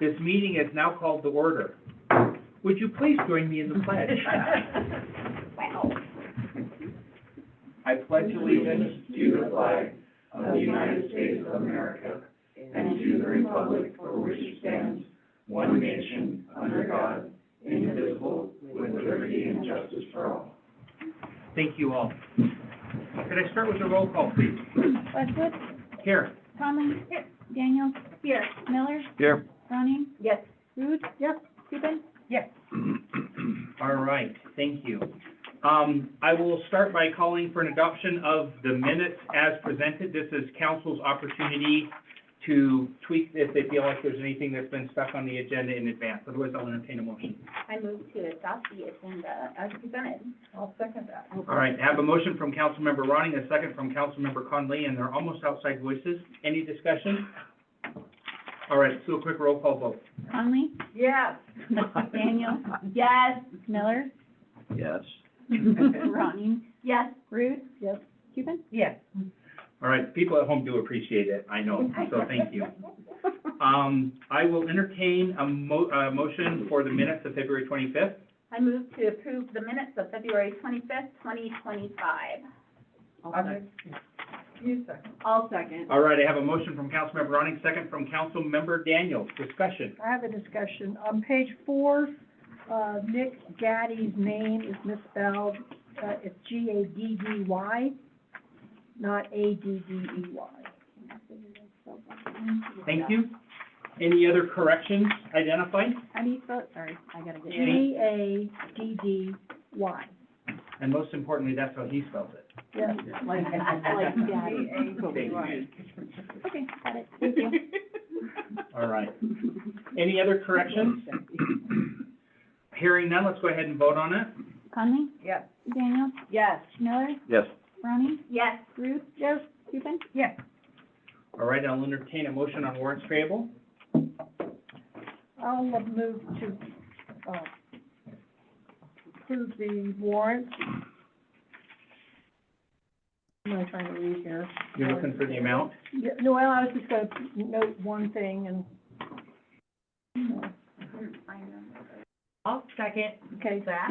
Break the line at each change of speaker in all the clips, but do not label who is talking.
This meeting is now called to order. Would you please join me in the pledge?
Wow.
I pledge allegiance to the flag of the United States of America and to the republic for which it stands, one nation, under God, indivisible, with liberty and justice for all. Thank you all. Could I start with the roll call, please?
Westwood,
Here.
Conley. Here. Daniel. Here. Miller.
Here.
Ronnie.
Yes.
Rude. Yes. Cuban.
Yes.
All right, thank you. I will start by calling for an adoption of the minutes as presented. This is council's opportunity to tweak if they feel like there's anything that's been stuck on the agenda in advance. Otherwise, I'll entertain a motion.
I move to adopt the agenda as presented.
I'll second that.
All right, I have a motion from Councilmember Ronning, a second from Councilmember Conley, and they're almost outside voices. Any discussion? All right, let's do a quick roll call vote.
Conley.
Yes.
Daniel. Yes. Miller.
Yes.
Ronnie. Yes. Rude. Yes. Cuban.
Yes.
All right, people at home do appreciate it, I know, so thank you. I will entertain a motion for the minutes of February 25th.
I move to approve the minutes of February 25th, 2025.
You second.
I'll second.
All right, I have a motion from Councilmember Ronning, second from Councilmember Daniels. Discussion.
I have a discussion. On page 4, Nick Gaddy's name is misspelled. It's Gaddy, not Addey.
Thank you. Any other corrections identified?
How do you spell it? Sorry, I gotta get it.
Gaddy.
And most importantly, that's how he spells it.
Yes.
Like daddy. Okay, got it. Thank you.
All right. Any other corrections? Hearing none, let's go ahead and vote on it.
Conley.
Yes.
Daniel.
Yes.
Miller.
Yes.
Ronnie. Yes. Rude. Yes. Cuban.
Yes.
All right, I'll entertain a motion on warrants payable.
I'll move to, approve the warrants. What am I trying to read here?
You're looking for the amount?
Yeah, no, well, I was just gonna note one thing and. I'll second. Okay, that.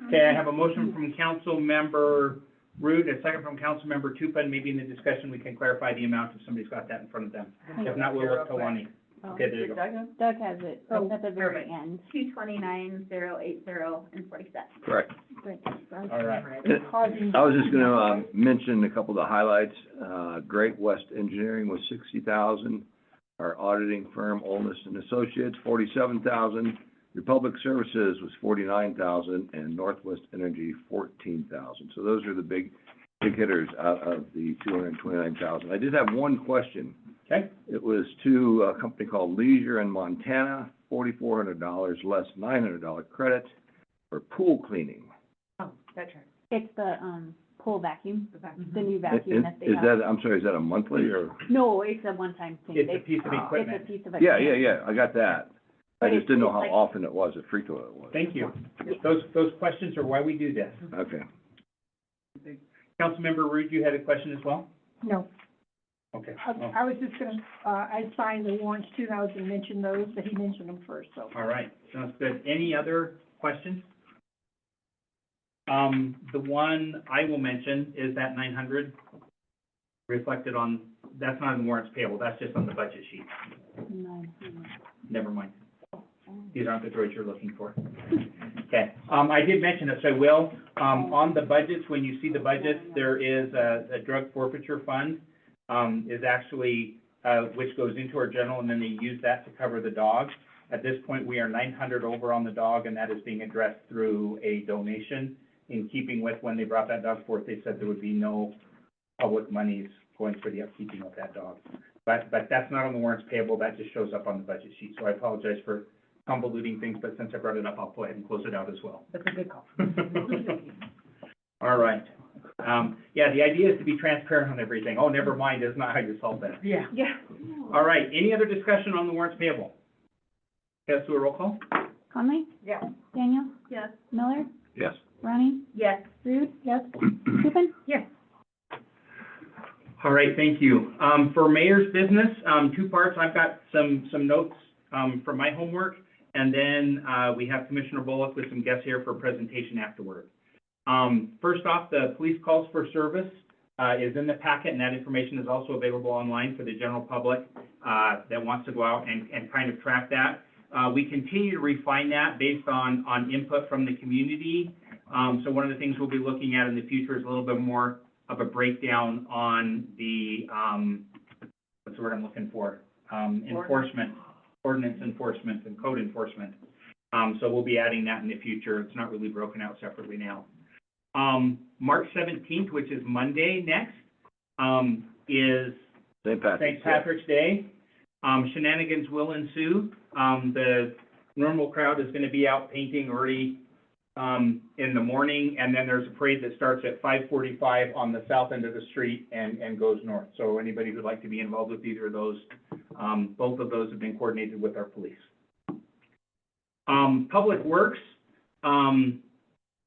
Okay, I have a motion from Councilmember Root, a second from Councilmember Tupin. Maybe in the discussion, we can clarify the amount if somebody's got that in front of them. If not, we'll look to Lonnie. Okay, there you go.
Doug has it,
Oh,
at the very
perfect.
end. 229,080 and 40 cents.
Correct.
Great.
All right.
Causing.
I was just gonna, mention a couple of the highlights. Great West Engineering was $60,000. Our auditing firm, Olness and Associates, $47,000. Republic Services was $49,000, and Northwest Energy, $14,000. So those are the big hitters out of the $229,000. I did have one question.
Okay.
It was to a company called Leisure in Montana, $4,400 less $900 credit for pool cleaning.
Oh, that's right.
It's the, pool vacuum, the new vacuum that they
Is
have.
that, I'm sorry, is that a monthly or?
No, it's a one-time thing.
It's a
They-
piece of
It's
equipment.
a piece of
Yeah,
equipment.
I got that. I
But
just didn't know
it's
how
like-
often it was, how frequent it was.
Thank you.
Yeah.
Those questions are why we do this.
Okay.
Councilmember Root, you had a question as well?
No,
Okay.
I was just gonna, I signed the warrants too, and I was gonna mention those, but he mentioned them first, so.
All right, sounds good. Any other questions? The one I will mention is that 900 reflected on, that's not in warrants payable, that's just on the budget sheet.
No.
Never mind. These aren't the droids you're looking for. Okay, I did mention it, so I will. On the budgets, when you see the budgets, there is a drug forfeiture fund, is actually, which goes into our general, and then they use that to cover the dog. At this point, we are 900 over on the dog, and that is being addressed through a donation. In keeping with when they brought that dog forth, they said there would be no public monies going for the upkeeping of that dog. But that's not on the warrants payable, that just shows up on the budget sheet. So I apologize for convoluting things, but since I brought it up, I'll go ahead and close it out as well.
That's a good call.
All right. Yeah, the idea is to be transparent on everything. Oh, never mind, that's not how you solve that.
Yeah. Yeah.
All right, any other discussion on the warrants payable? Okay, let's do a roll call.
Conley.
Yeah.
Daniel. Yes. Miller.
Yes.
Ronnie. Yes. Rude. Yes. Cuban.
Yes.
All right, thank you. For mayor's business, two parts. I've got some notes, from my homework, and then, we have Commissioner Bullock with some guests here for a presentation afterward. First off, the police calls for service, is in the packet, and that information is also available online for the general public, that wants to go out and kind of track that. We continue to refine that based on input from the community. So one of the things we'll be looking at in the future is a little bit more of a breakdown on the, what's the word I'm looking for? Enforcement, ordinance enforcement and code enforcement. So we'll be adding that in the future. It's not really broken out separately now. March 17th, which is Monday next, is St. Patrick's Day. Shenanigans will ensue. The normal crowd is going to be out painting early in the morning, and then there's a parade that starts at 5:45 on the south end of the street and goes north. So anybody who'd like to be involved with either of those, both of those have been coordinated with our police. Public Works,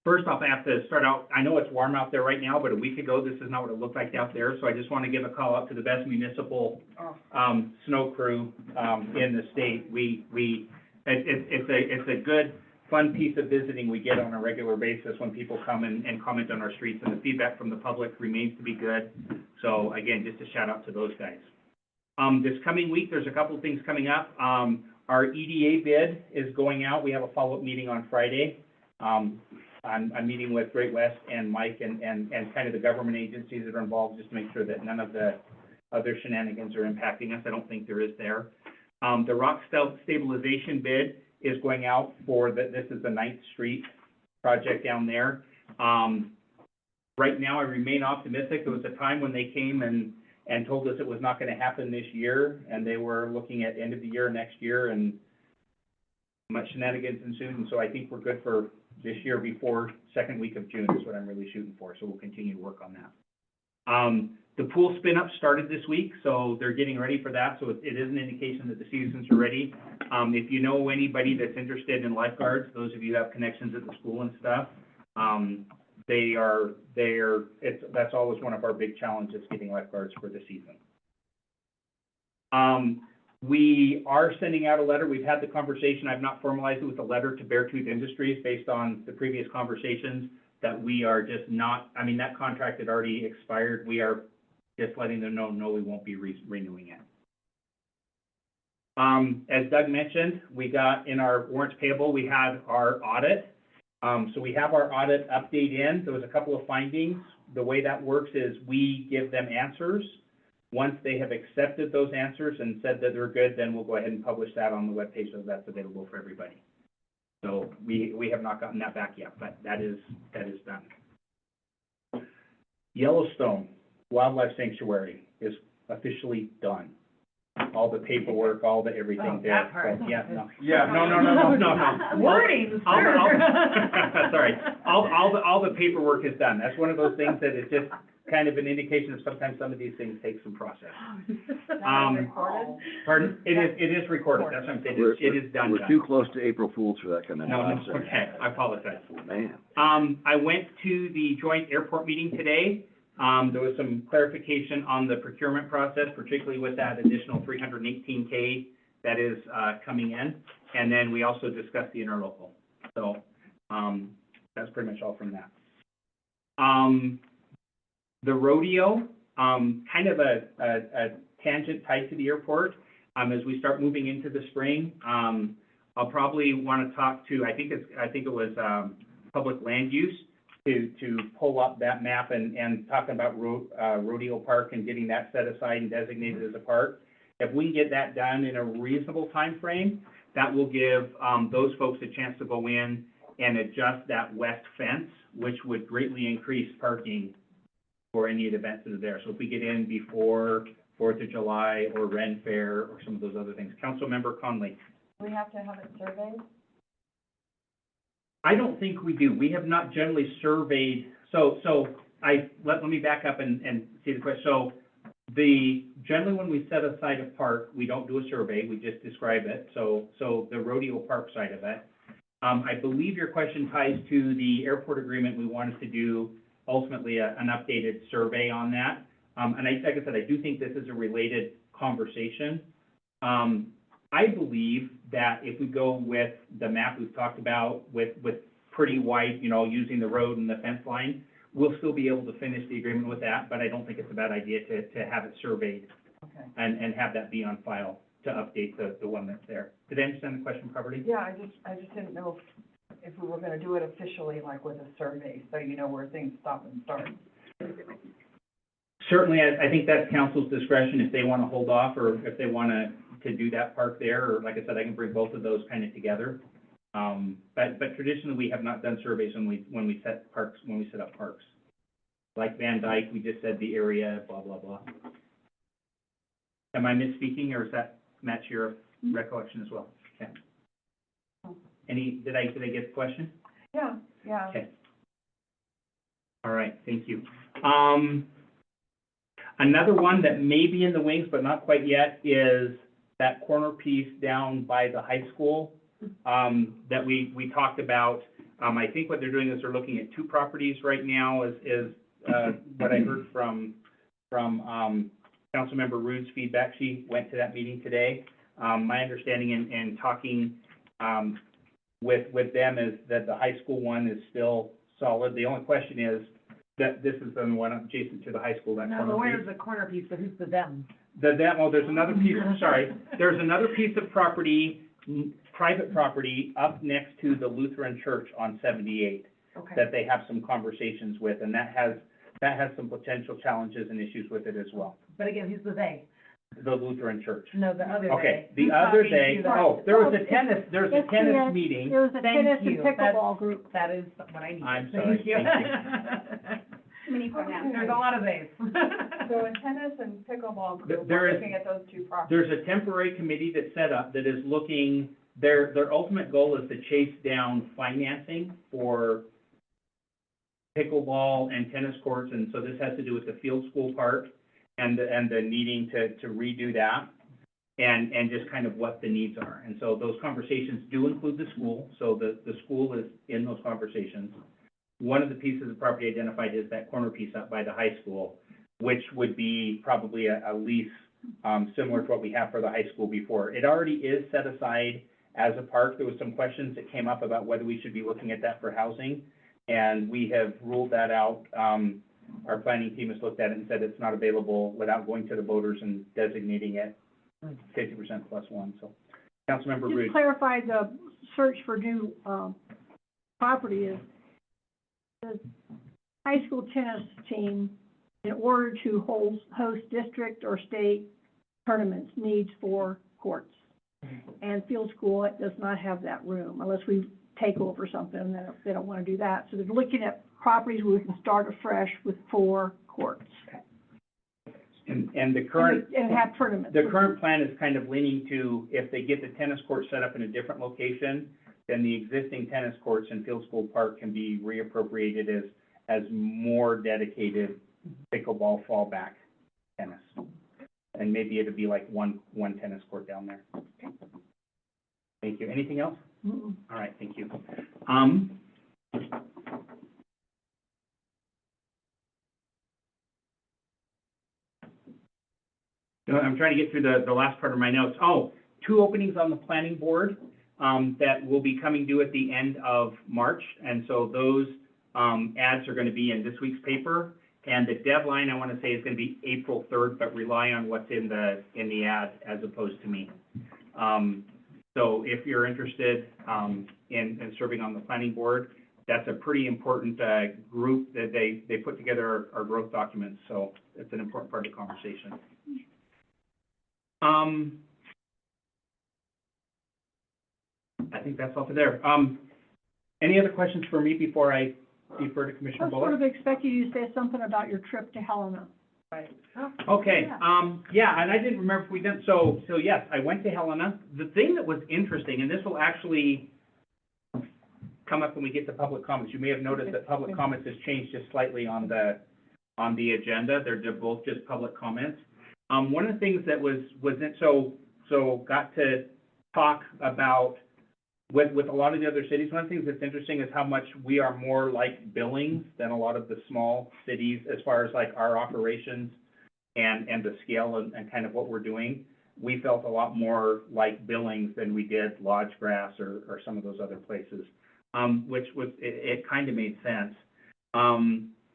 first off, I have to start out, I know it's warm out there right now, but a week ago, this is not what it looked like out there, so I just want to give a call out to the best municipal snow crew in the state. It's a good, fun piece of visiting we get on a regular basis when people come and comment on our streets, and the feedback from the public remains to be good. So again, just a shout out to those guys. This coming week, there's a couple of things coming up. Our EDA bid is going out. We have a follow-up meeting on Friday. I'm meeting with Great West and Mike and kind of the government agencies that are involved, just to make sure that none of the other shenanigans are impacting us. I don't think there is there. The rock stabilization bid is going out for this is the 9th Street project down there. Right now, I remain optimistic. There was a time when they came and told us it was not going to happen this year, and they were looking at end of the year next year, and much shenanigans ensued, and so I think we're good for this year before second week of June is what I'm really shooting for, so we'll continue to work on that. The pool spin-up started this week, so they're getting ready for that, so it is an indication that the seasons are ready. If you know anybody that's interested in lifeguards, those of you who have connections at the school and stuff, that's always one of our big challenges, getting lifeguards for the season. We are sending out a letter. We've had the conversation. I've not formalized it with a letter to Beartooth Industries based on the previous conversations that we are just not, I mean, that contract had already expired. We are just letting them know, no, we won't be renewing it. As Doug mentioned, we got in our warrants payable, we had our audit. So we have our audit update in. There was a couple of findings. The way that works is we give them answers. Once they have accepted those answers and said that they're good, then we'll go ahead and publish that on the webpage so that's available for everybody. So we have not gotten that back yet, but that is done. Yellowstone Wildlife Sanctuary is officially done. All the paperwork, all the everything there.
That part.
So, yeah, no. Yeah, no.
Wording,
Sorry, all the paperwork is done. That's one of those things that is just kind of an indication of sometimes some of these things take some process.
Recorded?
Pardon? It is recorded. That's what I'm saying. It is done.
We're too close to April Fools for that kind of
No,
nonsense.
okay, I apologize.
Man.
I went to the joint airport meeting today. There was some clarification on the procurement process, particularly with that additional 318K that is coming in. And then we also discussed the interlocal. So that's pretty much all from that. The rodeo, kind of a tangent tied to the airport. As we start moving into the spring, I'll probably want to talk to, I think it was public land use, to pull up that map and talk about Rodeo Park and getting that set aside and designated as a park. If we can get that done in a reasonable time frame, that will give those folks a chance to go in and adjust that west fence, which would greatly increase parking for any of the events that are there. So if we get in before 4th of July or Ren Fair or some of those other things. Councilmember Conley.
We have to have it surveyed?
I don't think we do. We have not generally surveyed. So let me back up and see the question. So generally when we set aside a park, we don't do a survey. We just describe it. So the rodeo park side of it. I believe your question ties to the airport agreement. We wanted to do ultimately an updated survey on that. And like I said, I do think this is a related conversation. I believe that if we go with the map we've talked about with pretty wide, you know, using the road and the fence line, we'll still be able to finish the agreement with that, but I don't think it's a bad idea to have it surveyed
Okay.
and have that be on file to update the one that's there. Did I understand the question properly?
Yeah, I just didn't know if we were gonna do it officially, like with a survey, so you know where things stop and start.
Certainly, I think that's council's discretion if they want to hold off or if they want to do that park there, or like I said, I can bring both of those kind of together. But traditionally, we have not done surveys when we set up parks. Like Van Dyke, we just said the area, blah, blah, blah. Am I misspeaking, or does that match your recollection as well? Okay. Did I get the question?
Yeah, yeah.
Okay. All right, thank you. Another one that may be in the wings, but not quite yet, is that corner piece down by the high school, that we talked about. I think what they're doing is they're looking at 2 properties right now, is what I heard from Councilmember Rude's feedback. She went to that meeting today. My understanding in talking, with them is that the high school one is still solid. The only question is that this is the one adjacent to the high school, that
No,
corner
but
piece.
where's the corner piece, but who's the them?
There's another piece, sorry, there's another piece of property, private property, up next to the Lutheran church on 78,
Okay.
that they have some conversations with, and that has some potential challenges and issues with it as well,
But again, who's the they?
the Lutheran church.
No, the other they.
Okay, the
Who's
other
talking
day,
to the-
there was a tennis meeting.
There was a
Thank
tennis and
you.
pickleball group.
That is what I need.
I'm sorry,
Thank you.
Many pronouns.
There's a lot of theys.
So a tennis and pickleball group,
There
we're
is-
looking at those 2 properties.
There's a temporary committee that's set up that is looking, their ultimate goal is to chase down financing for pickleball and tennis courts, and so this has to do with the field school park and the needing to redo that, and just kind of what the needs are. And so those conversations do include the school, so the school is in those conversations. One of the pieces of property identified is that corner piece up by the high school, which would be probably a lease similar to what we have for the high school before. It already is set aside as a park. There was some questions that came up about whether we should be looking at that for housing, and we have ruled that out. Our planning team has looked at it and said it's not available without going to the voters and designating it 50% plus 1. So, Councilmember
Just
Rude.
clarify the search for new, property is, the high school tennis team, in order to host district or state tournaments, needs 4 courts. And field school, it does not have that room unless we take over something, and they don't want to do that. So they're looking at properties where we can start afresh with 4 courts.
And the current,
And have tournaments.
the current plan is kind of leaning to, if they get the tennis court set up in a different location, then the existing tennis courts in Field School Park can be reappropriated as more dedicated pickleball fallback tennis. And maybe it'd be like one tennis court down there. Thank you. Anything else?
Mm-mm.
All right, thank you. I'm trying to get through the last part of my notes. 2 openings on the planning board, that will be coming due at the end of March. And so those, ads are gonna be in this week's paper. And the deadline, I wanna say, is gonna be April 3rd, but rely on what's in the ad as opposed to me. So if you're interested, in serving on the planning board, that's a pretty important, group that they put together our growth documents. So it's an important part of the conversation. I think that's all for there. Any other questions for me before I defer to
I
Commissioner
was sort
Bullock?
of expecting you to say something about your trip to Helena.
Right.
Okay, yeah, and I didn't remember if we did, so yes, I went to Helena. The thing that was interesting, and this will actually come up when we get to public comments, you may have noticed that public comments has changed just slightly on the agenda. They're both just public comments. One of the things that got to talk about with a lot of the other cities, one of the things that's interesting is how much we are more like Billings than a lot of the small cities as far as like our operations. and the scale and kind of what we're doing, we felt a lot more like Billings than we did Lodge Grass or some of those other places, which was, it kind of made sense.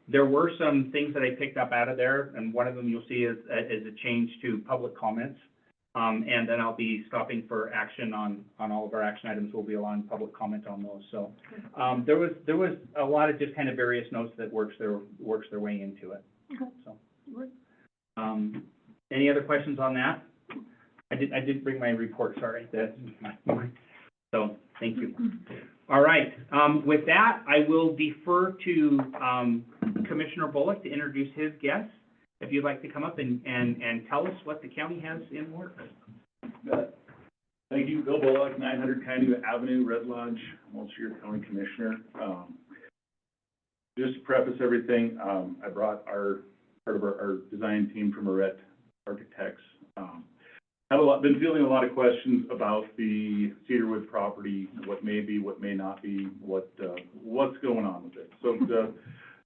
There were some things that I picked up out of there, and one of them you'll see is a change to public comments. And then I'll be stopping for action on all of our action items. We'll be allowing public comment on those. So, there was a lot of just kind of various notes that works their way into it.
Okay.
So, any other questions on that? I did bring my report, sorry. So, thank you. All right, with that, I will defer to, Commissioner Bullock to introduce his guests. If you'd like to come up and tell us what the county has in works.
Thank you, Bill Bullock, 900 Kainua Avenue, Red Lodge, Mulcher County Commissioner. Just to preface everything, I brought part of our design team from Arette Architects. Been fielding a lot of questions about the Cedarwood property, what may be, what may not be, what's going on with it. So to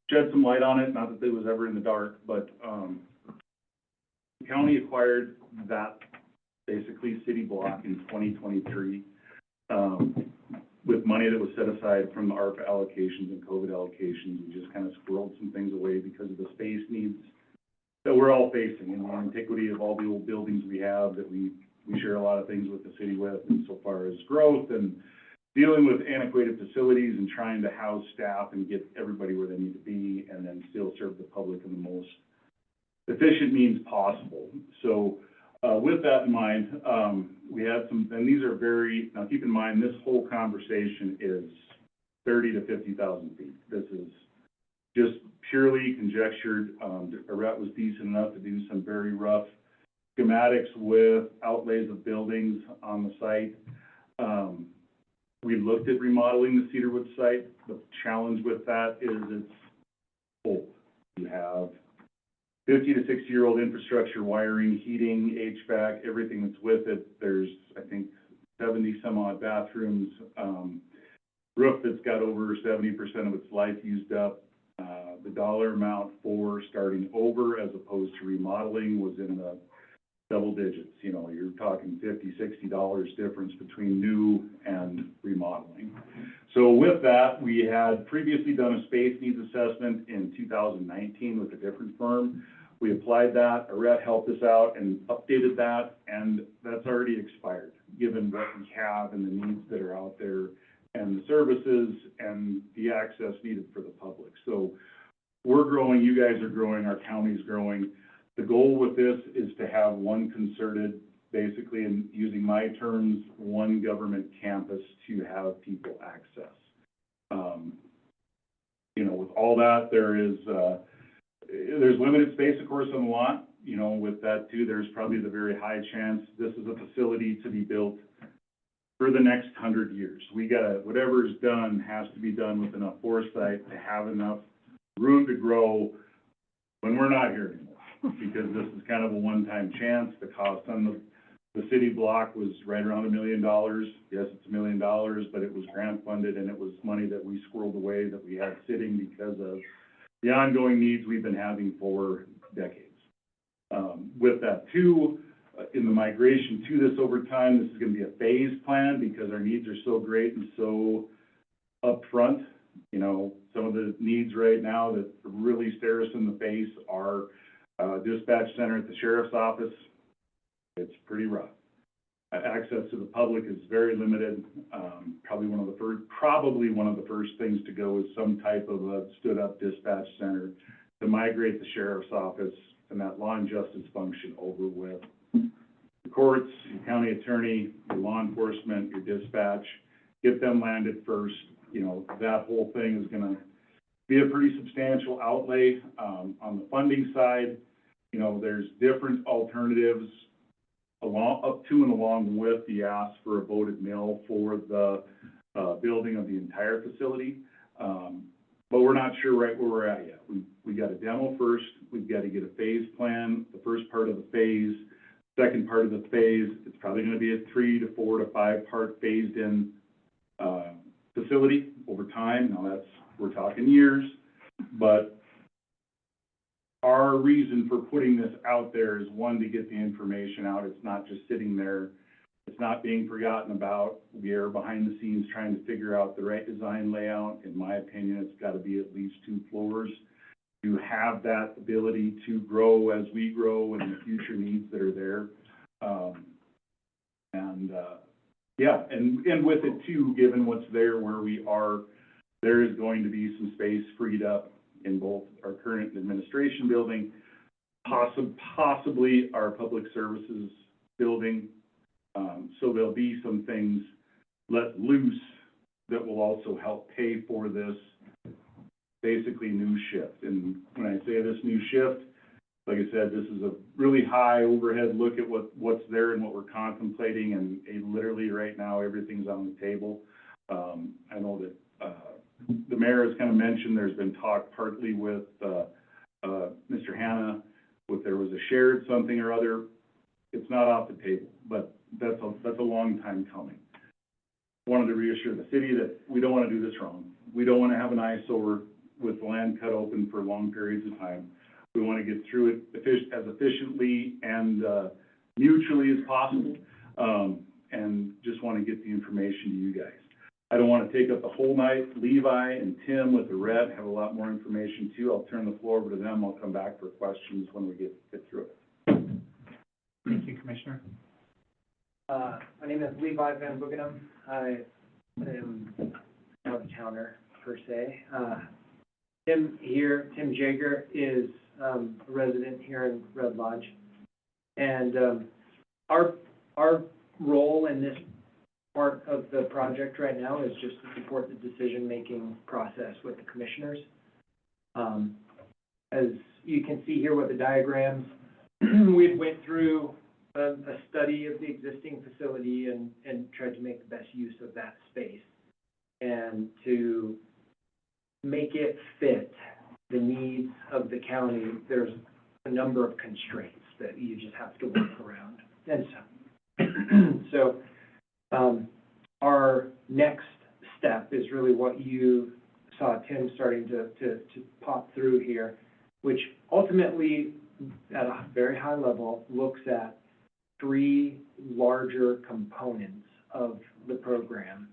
shed some light on it, not that it was ever in the dark, but the county acquired that basically city block in 2023 with money that was set aside from the ARPA allocations and COVID allocations. We just kind of squirreled some things away because of the space needs that we're all facing and the antiquity of all the old buildings we have that we share a lot of things with the city with, and so far as growth and dealing with antiquated facilities and trying to house staff and get everybody where they need to be and then still serve the public in the most efficient means possible. So with that in mind, we had some, and these are very, now keep in mind, this whole conversation is 30 to 50,000 feet. This is just purely conjectured. Arette was decent enough to do some very rough schematics with outlays of buildings on the site. We looked at remodeling the Cedarwood site. The challenge with that is it's old. You have 50 to 60-year-old infrastructure, wiring, heating, HVAC, everything that's with it. There's, I think, 70 some odd bathrooms, roof that's got over 70% of its life used up. The dollar amount for starting over as opposed to remodeling was in the double digits. You know, you're talking $50, $60 difference between new and remodeling. So with that, we had previously done a space needs assessment in 2019 with a different firm. We applied that, Arette helped us out and updated that, and that's already expired, given what we have and the needs that are out there and the services and the access needed for the public. So we're growing, you guys are growing, our county's growing. The goal with this is to have one concerted, basically, in using my terms, one government campus to have people access. You know, with all that, there's limited space, of course, on the lot. You know, with that too, there's probably the very high chance this is a facility to be built for the next 100 years. We gotta, whatever is done has to be done with enough foresight to have enough room to grow when we're not here anymore, because this is kind of a one-time chance. The cost on the city block was right around $1 million. Yes, it's $1 million, but it was grant funded and it was money that we squirreled away that we had sitting because of the ongoing needs we've been having for decades. With that too, in the migration to this over time, this is going to be a phased plan because our needs are so great and so upfront. You know, some of the needs right now that really stare us in the face are dispatch center at the sheriff's office. It's pretty rough. Access to the public is very limited. Probably one of the first things to go is some type of a stood-up dispatch center to migrate the sheriff's office and that law and justice function over with the courts, your county attorney, your law enforcement, your dispatch. Get them landed first. You know, that whole thing is going to be a pretty substantial outlay. On the funding side, you know, there's different alternatives up to and along with the ask for a voted mill for the building of the entire facility. But we're not sure right where we're at yet. We got a demo first. We've got to get a phase plan, the first part of the phase. Second part of the phase, it's probably going to be a 3 to 4 to 5 part phased in facility over time. Now we're talking years, but our reason for putting this out there is, one, to get the information out. It's not just sitting there. It's not being forgotten about. We are behind the scenes trying to figure out the right design layout. In my opinion, it's got to be at least 2 floors to have that ability to grow as we grow and the future needs that are there. And with it too, given what's there where we are, there is going to be some space freed up in both our current administration building, possibly our public services building. So there'll be some things let loose that will also help pay for this basically new shift. And when I say this new shift, like I said, this is a really high overhead look at what's there and what we're contemplating, and literally right now, everything's on the table. I know that, the mayor has kind of mentioned there's been talk partly with, Mr. Hanna, if there was a shared something or other. It's not off the table, but that's a long time coming. Wanted to reassure the city that we don't want to do this wrong. We don't want to have an eyesore with the land cut open for long periods of time. We want to get through it as efficiently and mutually as possible, and just want to get the information to you guys. I don't want to take up the whole night. Levi and Tim with the red have a lot more information too. I'll turn the floor over to them. I'll come back for questions when we get through it.
Thank you, Commissioner.
My name is Levi Van Boogenham. I am out of towner per se. Tim Jager is a resident here in Red Lodge. And our role in this part of the project right now is just to support the decision-making process with the commissioners. As you can see here with the diagrams, we went through a study of the existing facility and tried to make the best use of that space. And to make it fit the needs of the county, there's a number of constraints that you just have to work around. And so, our next step is really what you saw Tim starting to pop through here, which ultimately, at a very high level, looks at 3 larger components of the program,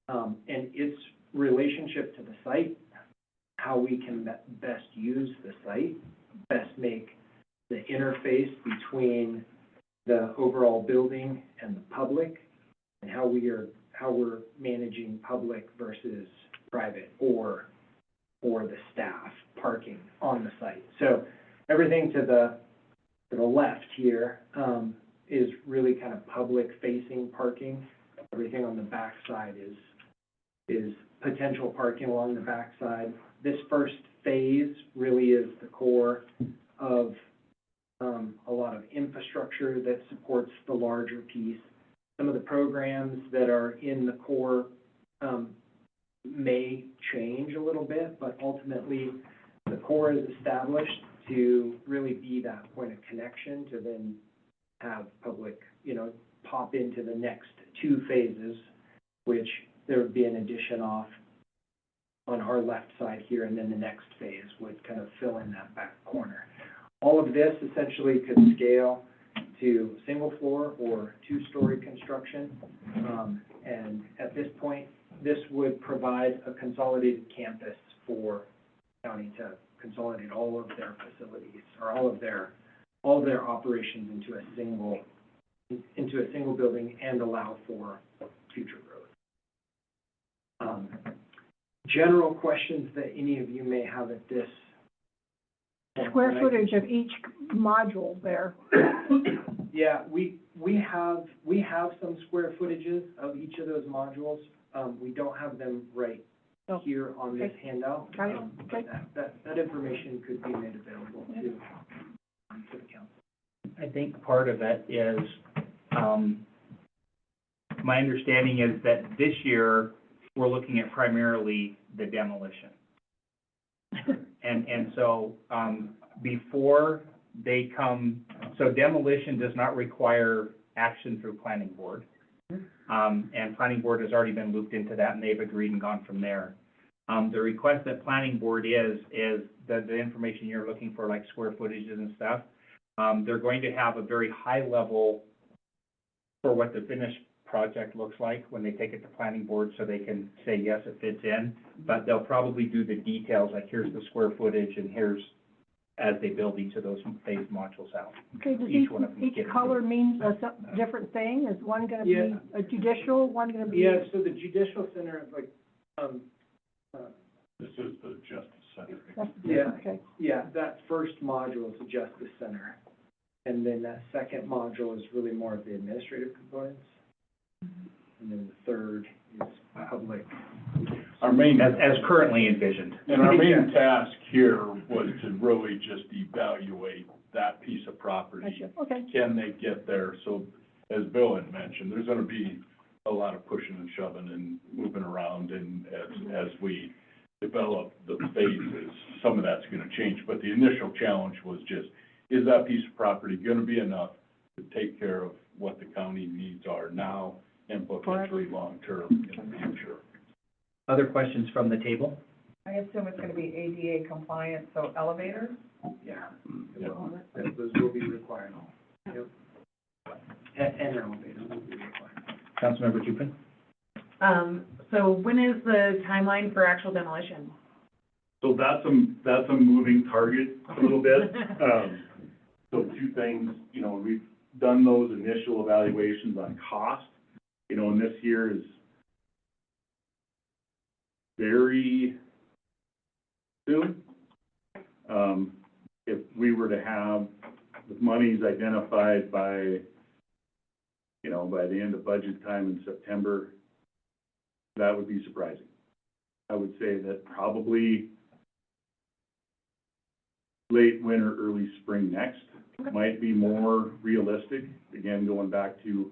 and its relationship to the site, how we can best use the site, best make the interface between the overall building and the public, and how we're managing public versus private or the staff parking on the site. So everything to the left here is really kind of public-facing parking. Everything on the back side is potential parking along the back side. This first phase really is the core of a lot of infrastructure that supports the larger piece. Some of the programs that are in the core may change a little bit, but ultimately the core is established to really be that point of connection to then have public, pop into the next 2 phases, which there would be an addition off on our left side here, and then the next phase would kind of fill in that back corner. All of this essentially could scale to single floor or 2-story construction. And at this point, this would provide a consolidated campus for county to consolidate all of their facilities or all of their operations into a single building and allow for future growth. General questions that any of you may have at this point.
Square footage of each module there.
Yeah, we have some square footages of each of those modules. We don't have them right here on this handout.
Got it. Okay.
That information could be made available to the council.
I think part of it is, my understanding is that this year, we're looking at primarily the demolition. And so, before they come, so demolition does not require action through planning board. And planning board has already been looped into that, and they've agreed and gone from there. The request that planning board is the information you're looking for, like square footages and stuff. They're going to have a very high level for what the finished project looks like when they take it to planning board, so they can say, yes, it fits in. But they'll probably do the details, like here's the square footage and here's, as they build each of those phase modules out.
Okay, does
Each one of them
each
get-
color mean different thing? Is one gonna be
Yeah.
a judicial, one gonna be?
Yeah, so the judicial center, like,
This is the Justice Center.
That's-
Yeah.
Okay,
yeah, that first module is the Justice Center. And then that second module is really more of the administrative components. And then the third is public.
Our main,
As currently envisioned.
and our main task here was to really just evaluate that piece of property.
gotcha, okay.
Can they get there? So, as Bill had mentioned, there's gonna be a lot of pushing and shoving and moving around, and as we develop the phases, some of that's gonna change. But the initial challenge was just, is that piece of property gonna be enough to take care of what the county needs are now and potentially long-term in the future?
Other questions from the table?
I assume it's gonna be ADA compliant, so elevators?
Yeah.
Yeah.
Those will be required. Yep. And elevators will be required.
Councilmember Tupin?
So when is the timeline for actual demolition?
So that's a moving target a little bit. So two things, you know, we've done those initial evaluations on cost, you know, and this year is very soon. If we were to have the monies identified by, you know, by the end of budget time in September, that would be surprising. I would say that probably late winter, early spring next might be more realistic. Again, going back to,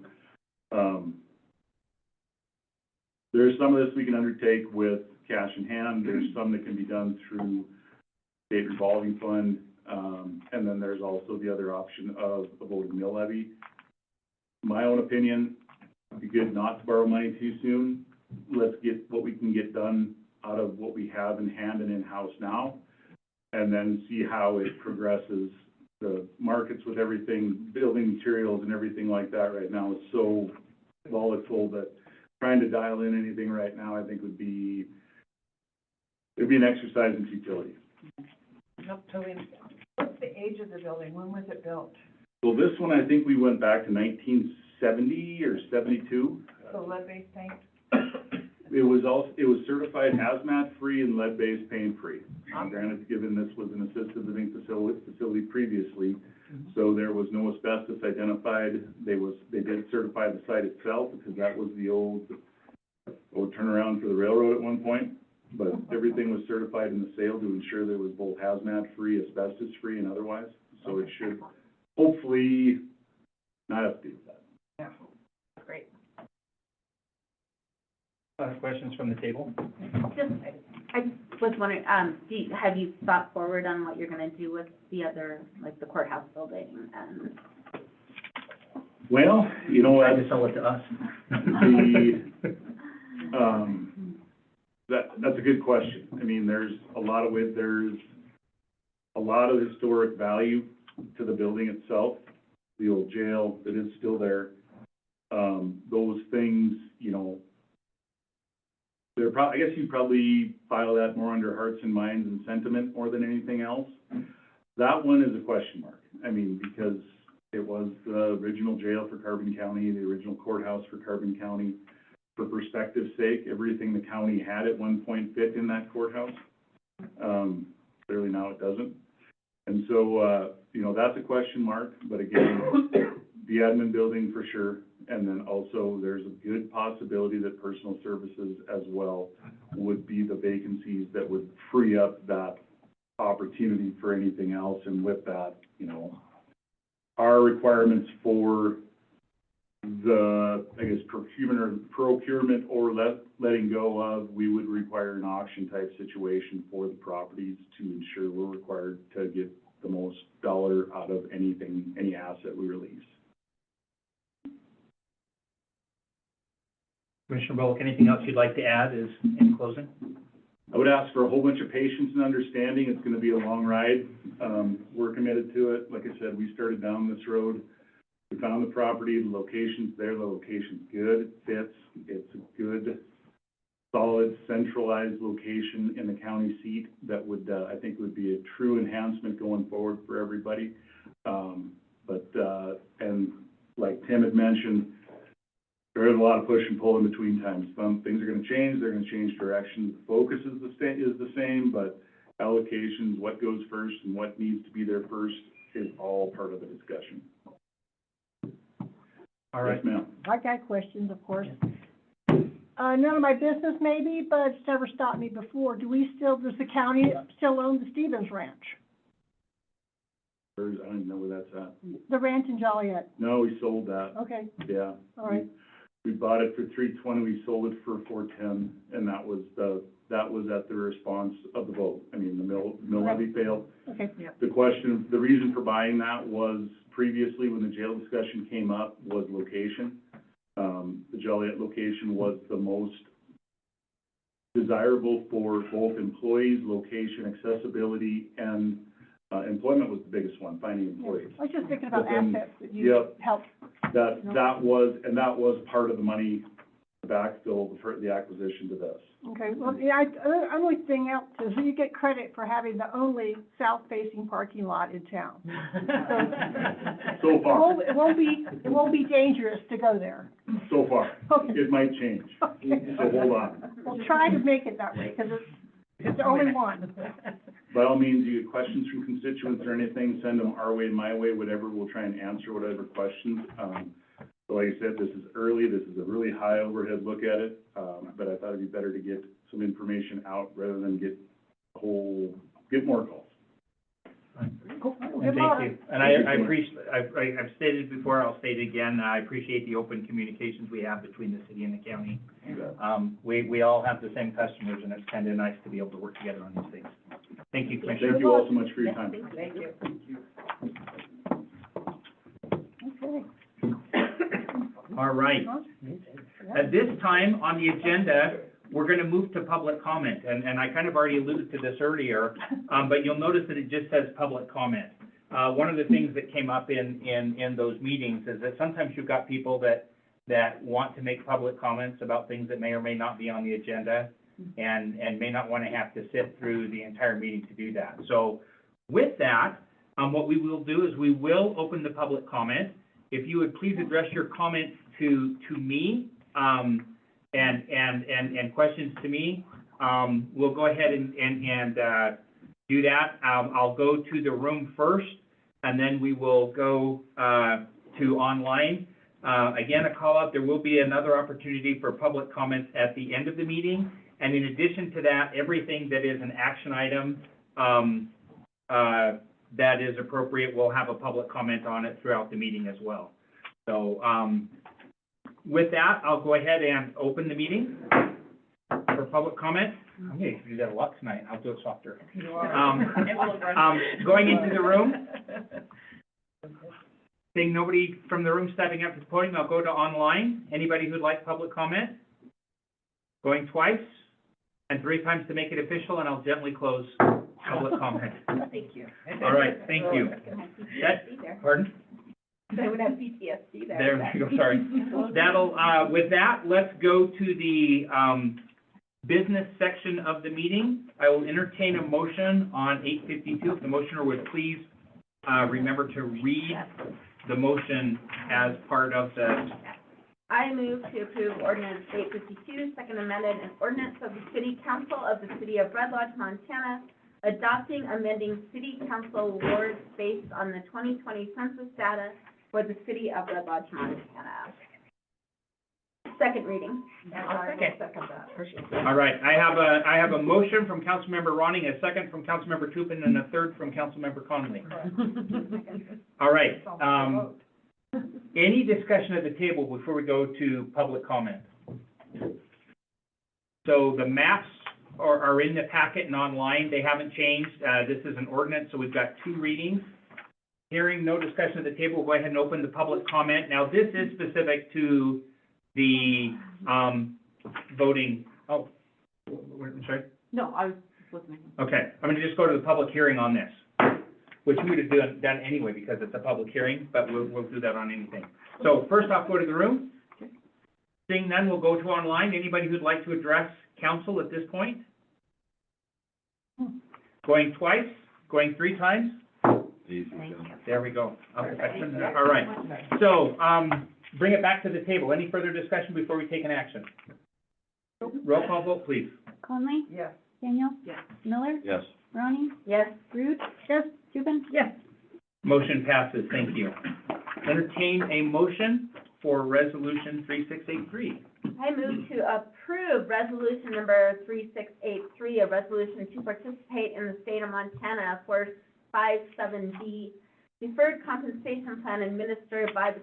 there's some of this we can undertake with cash in hand. There's some that can be done through state revolving fund. And then there's also the other option of a voting mill levy. My own opinion, it'd be good not to borrow money too soon. Let's get what we can get done out of what we have in hand and in-house now, and then see how it progresses. The markets with everything, building materials and everything like that right now is so volatile that trying to dial in anything right now, I think it'd be an exercise in futility.
Nope, totally understand. What's the age of the building? When was it built?
So this one, I think we went back to 1970 or 72.
So lead-based paint?
It was certified hazmat-free and lead-based paint-free. Granted, given this was an assisted living facility previously, so there was no asbestos identified. They did certify the site itself, because that was the old turnaround for the railroad at one point. But everything was certified in the sale to ensure there was both hazmat-free, asbestos-free, and otherwise. So it should hopefully not have to do with that.
Yeah.
Great.
Questions from the table?
Just, I was wondering, have you thought forward on what you're gonna do with the other, like the courthouse building and?
Well, you know,
Try to sell it to us.
That's a good question. I mean, there's a lot of historic value to the building itself, the old jail that is still there. Those things, you know, I guess you'd probably file that more under hearts and minds and sentiment more than anything else. That one is a question mark. I mean, because it was the original jail for Carbon County, the original courthouse for Carbon County. For perspective's sake, everything the county had at one point fit in that courthouse. Clearly now it doesn't. And so, you know, that's a question mark, but again, the admin building for sure. And then also there's a good possibility that personal services as well would be the vacancies that would free up that opportunity for anything else. And with that, you know, our requirements for the, I guess, procurement or letting go of, we would require an auction type situation for the properties to ensure we're required to get the most dollar out of anything, any asset we release.
Commissioner Bullock, anything else you'd like to add is in closing?
I would ask for a whole bunch of patience and understanding. It's gonna be a long ride. We're committed to it. Like I said, we started down this road. We found the property, the location's there, the location's good, it fits. It's a good, solid, centralized location in the county seat that would, I think would be a true enhancement going forward for everybody. And like Tim had mentioned, there is a lot of push and pull in between times. Some things are gonna change, they're gonna change direction. The focus is the same, but allocations, what goes first and what needs to be there first is all part of the discussion.
All right.
Yes, ma'am.
I got questions, of course. None of my business maybe, but it's never stopped me before. Does the county still own the Stevens Ranch?
I don't even know where that's at.
The ranch in Joliet?
No, we sold that,
Okay,
yeah.
all right.
We bought it for $320, we sold it for $410, and that was at the response of the vote. I mean, the mill levy failed.
Okay,
The reason for buying that was previously, when the jail discussion came up, was location. The Joliet location was the most desirable for both employees, location, accessibility, and employment was the biggest one, finding employees.
I was just thinking about
But then-
assets that you
Yep.
helped.
That was part of the money to backfill for the acquisition to this.
Okay, well, yeah, only thing else is you get credit for having the only south-facing parking lot in town.
So far,
It won't be dangerous to go there.
so far.
Okay.
It might change,
Okay.
so hold on.
We'll try to make it that way, because it's the only one.
By all means, you get questions from constituents or anything, send them our way, my way, whatever, we'll try and answer whatever questions. So like I said, this is early, this is a really high overhead look at it, but I thought it'd be better to get some information out rather than get more calls.
And thank you. And I appreciate, I've stated before, I'll state it again, I appreciate the open communications we have between the city and the county. We all have the same customers, and it's kind of nice to be able to work together on these things. Thank you, Commissioner.
Thank you all so much for your time.
Thank you.
Okay.
All right. At this time on the agenda, we're going to move to public comment, and I kind of already alluded to this earlier, but you'll notice that it just says public comment. One of the things that came up in those meetings is that sometimes you've got people that want to make public comments about things that may or may not be on the agenda, and may not want to have to sit through the entire meeting to do that. So with that, what we will do is we will open the public comment. If you would please address your comments to me, and questions to me, we'll go ahead and do that. I'll go to the room first, and then we will go to online. Again, a call out, there will be another opportunity for public comments at the end of the meeting. And in addition to that, everything that is an action item that is appropriate, we'll have a public comment on it throughout the meeting as well. So with that, I'll go ahead and open the meeting for public comment. I'm going to do that a lot tonight. I'll do it softer. Going into the room. Seeing nobody from the room stepping up to the podium, I'll go to online. Anybody who'd like public comment? Going twice and 3 times to make it official, and I'll gently close public comment.
Thank you.
All right, thank you. Pardon?
I would have PTSD there.
There we go, sorry. That'll, with that, let's go to the, business section of the meeting. I will entertain a motion on 852. If the motioner would please, remember to read the motion as part of the,
I move to approve ordinance 852, second amended, an ordinance of the City Council of the City of Red Lodge, Montana, adopting amending City Council wards based on the 2020 census data for the City of Red Lodge, Montana. Second reading.
second that.
all right. I have a motion from Councilmember Ronning, a second from Councilmember Tupin, and a third from Councilmember Conley. All right. Any discussion at the table before we go to public comment? So the maps are in the packet and online. They haven't changed. This is an ordinance, so we've got 2 readings. Hearing no discussion at the table, we'll go ahead and open the public comment. Now, this is specific to the voting. Oh, I'm sorry.
No, I was listening.
Okay, I'm gonna just go to the public hearing on this, which we would have done anyway because it's a public hearing, but we'll do that on anything. So first off, go to the room. Seeing none, we'll go to online. Anybody who'd like to address council at this point? Going twice, going 3 times? There we go. Okay, all right. So, bring it back to the table. Any further discussion before we take an action? Roll call vote, please.
Conley?
Yes.
Daniel?
Yes.
Miller?
Yes.
Ronnie? Yes. Rude? Yes. Tupin?
Yes.
Motion passes. Thank you. Entertain a motion for resolution 3683.
I move to approve resolution number 3683, a resolution to participate in the state of Montana for 57B deferred compensation plan administered by the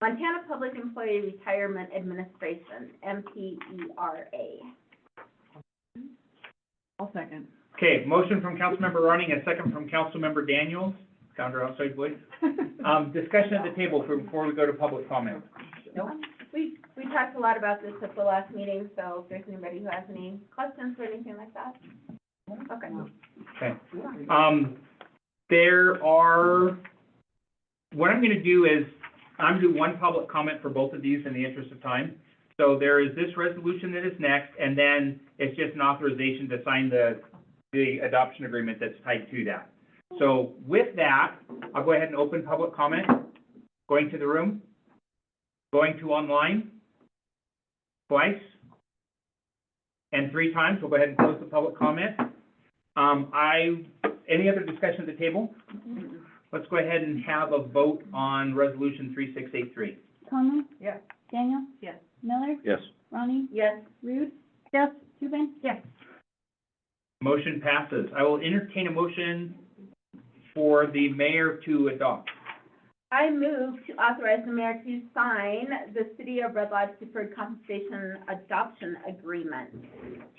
Montana Public Employee Retirement Administration, MPERA.
I'll second.
Okay, motion from Councilmember Ronning, a second from Councilmember Daniels. Sound our outside voice. Discussion at the table before we go to public comment.
We talked a lot about this at the last meeting, so if there's anybody who has any questions or anything like that. Okay.
Okay. There are, what I'm gonna do is, I'm gonna do one public comment for both of these in the interest of time. So there is this resolution that is next, and then it's just an authorization to sign the adoption agreement that's tied to that. So with that, I'll go ahead and open public comment. Going to the room, going to online, twice, and 3 times. We'll go ahead and close the public comment. Any other discussion at the table? Let's go ahead and have a vote on resolution 3683.
Conley?
Yes.
Daniel?
Yes.
Miller?
Yes.
Ronnie? Yes. Rude? Yes. Tupin? Yes.
Motion passes. I will entertain a motion for the mayor to adopt.
I move to authorize the mayor to sign the City of Red Lodge Deferred Compensation Adoption Agreement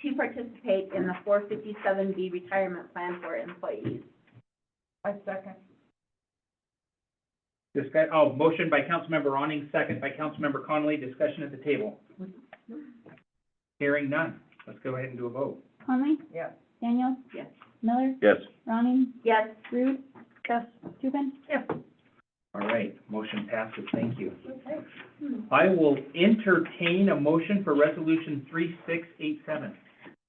to participate in the 457B retirement plan for employees.
I second.
Motion by Councilmember Ronning, second by Councilmember Connolly. Discussion at the table. Hearing none. Let's go ahead and do a vote.
Conley?
Yes.
Daniel?
Yes.
Miller?
Yes.
Ronnie? Yes. Rude? Yes. Tupin? Yes.
All right, motion passes. Thank you. I will entertain a motion for resolution 3687.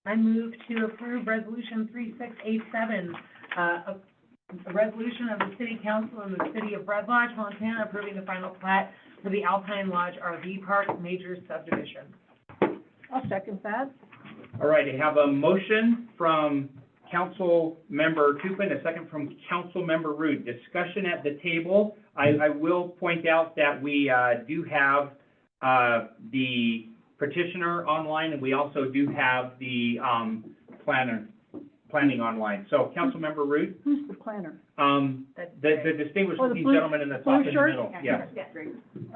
I move to approve resolution 3687, a resolution of the city council in the city of Red Lodge, Montana, approving the final plat for the Alpine Lodge RV Park major subdivision.
I'll second that.
All right, I have a motion from Councilmember Tupin, a second from Councilmember Rude. Discussion at the table. I will point out that we do have the petitioner online, and we also do have the planning online. So, Councilmember Rude,
Who's the planner?
the distinguished
Oh, the
looking
blue-
gentleman in the top in the
shirt?
middle. Yes.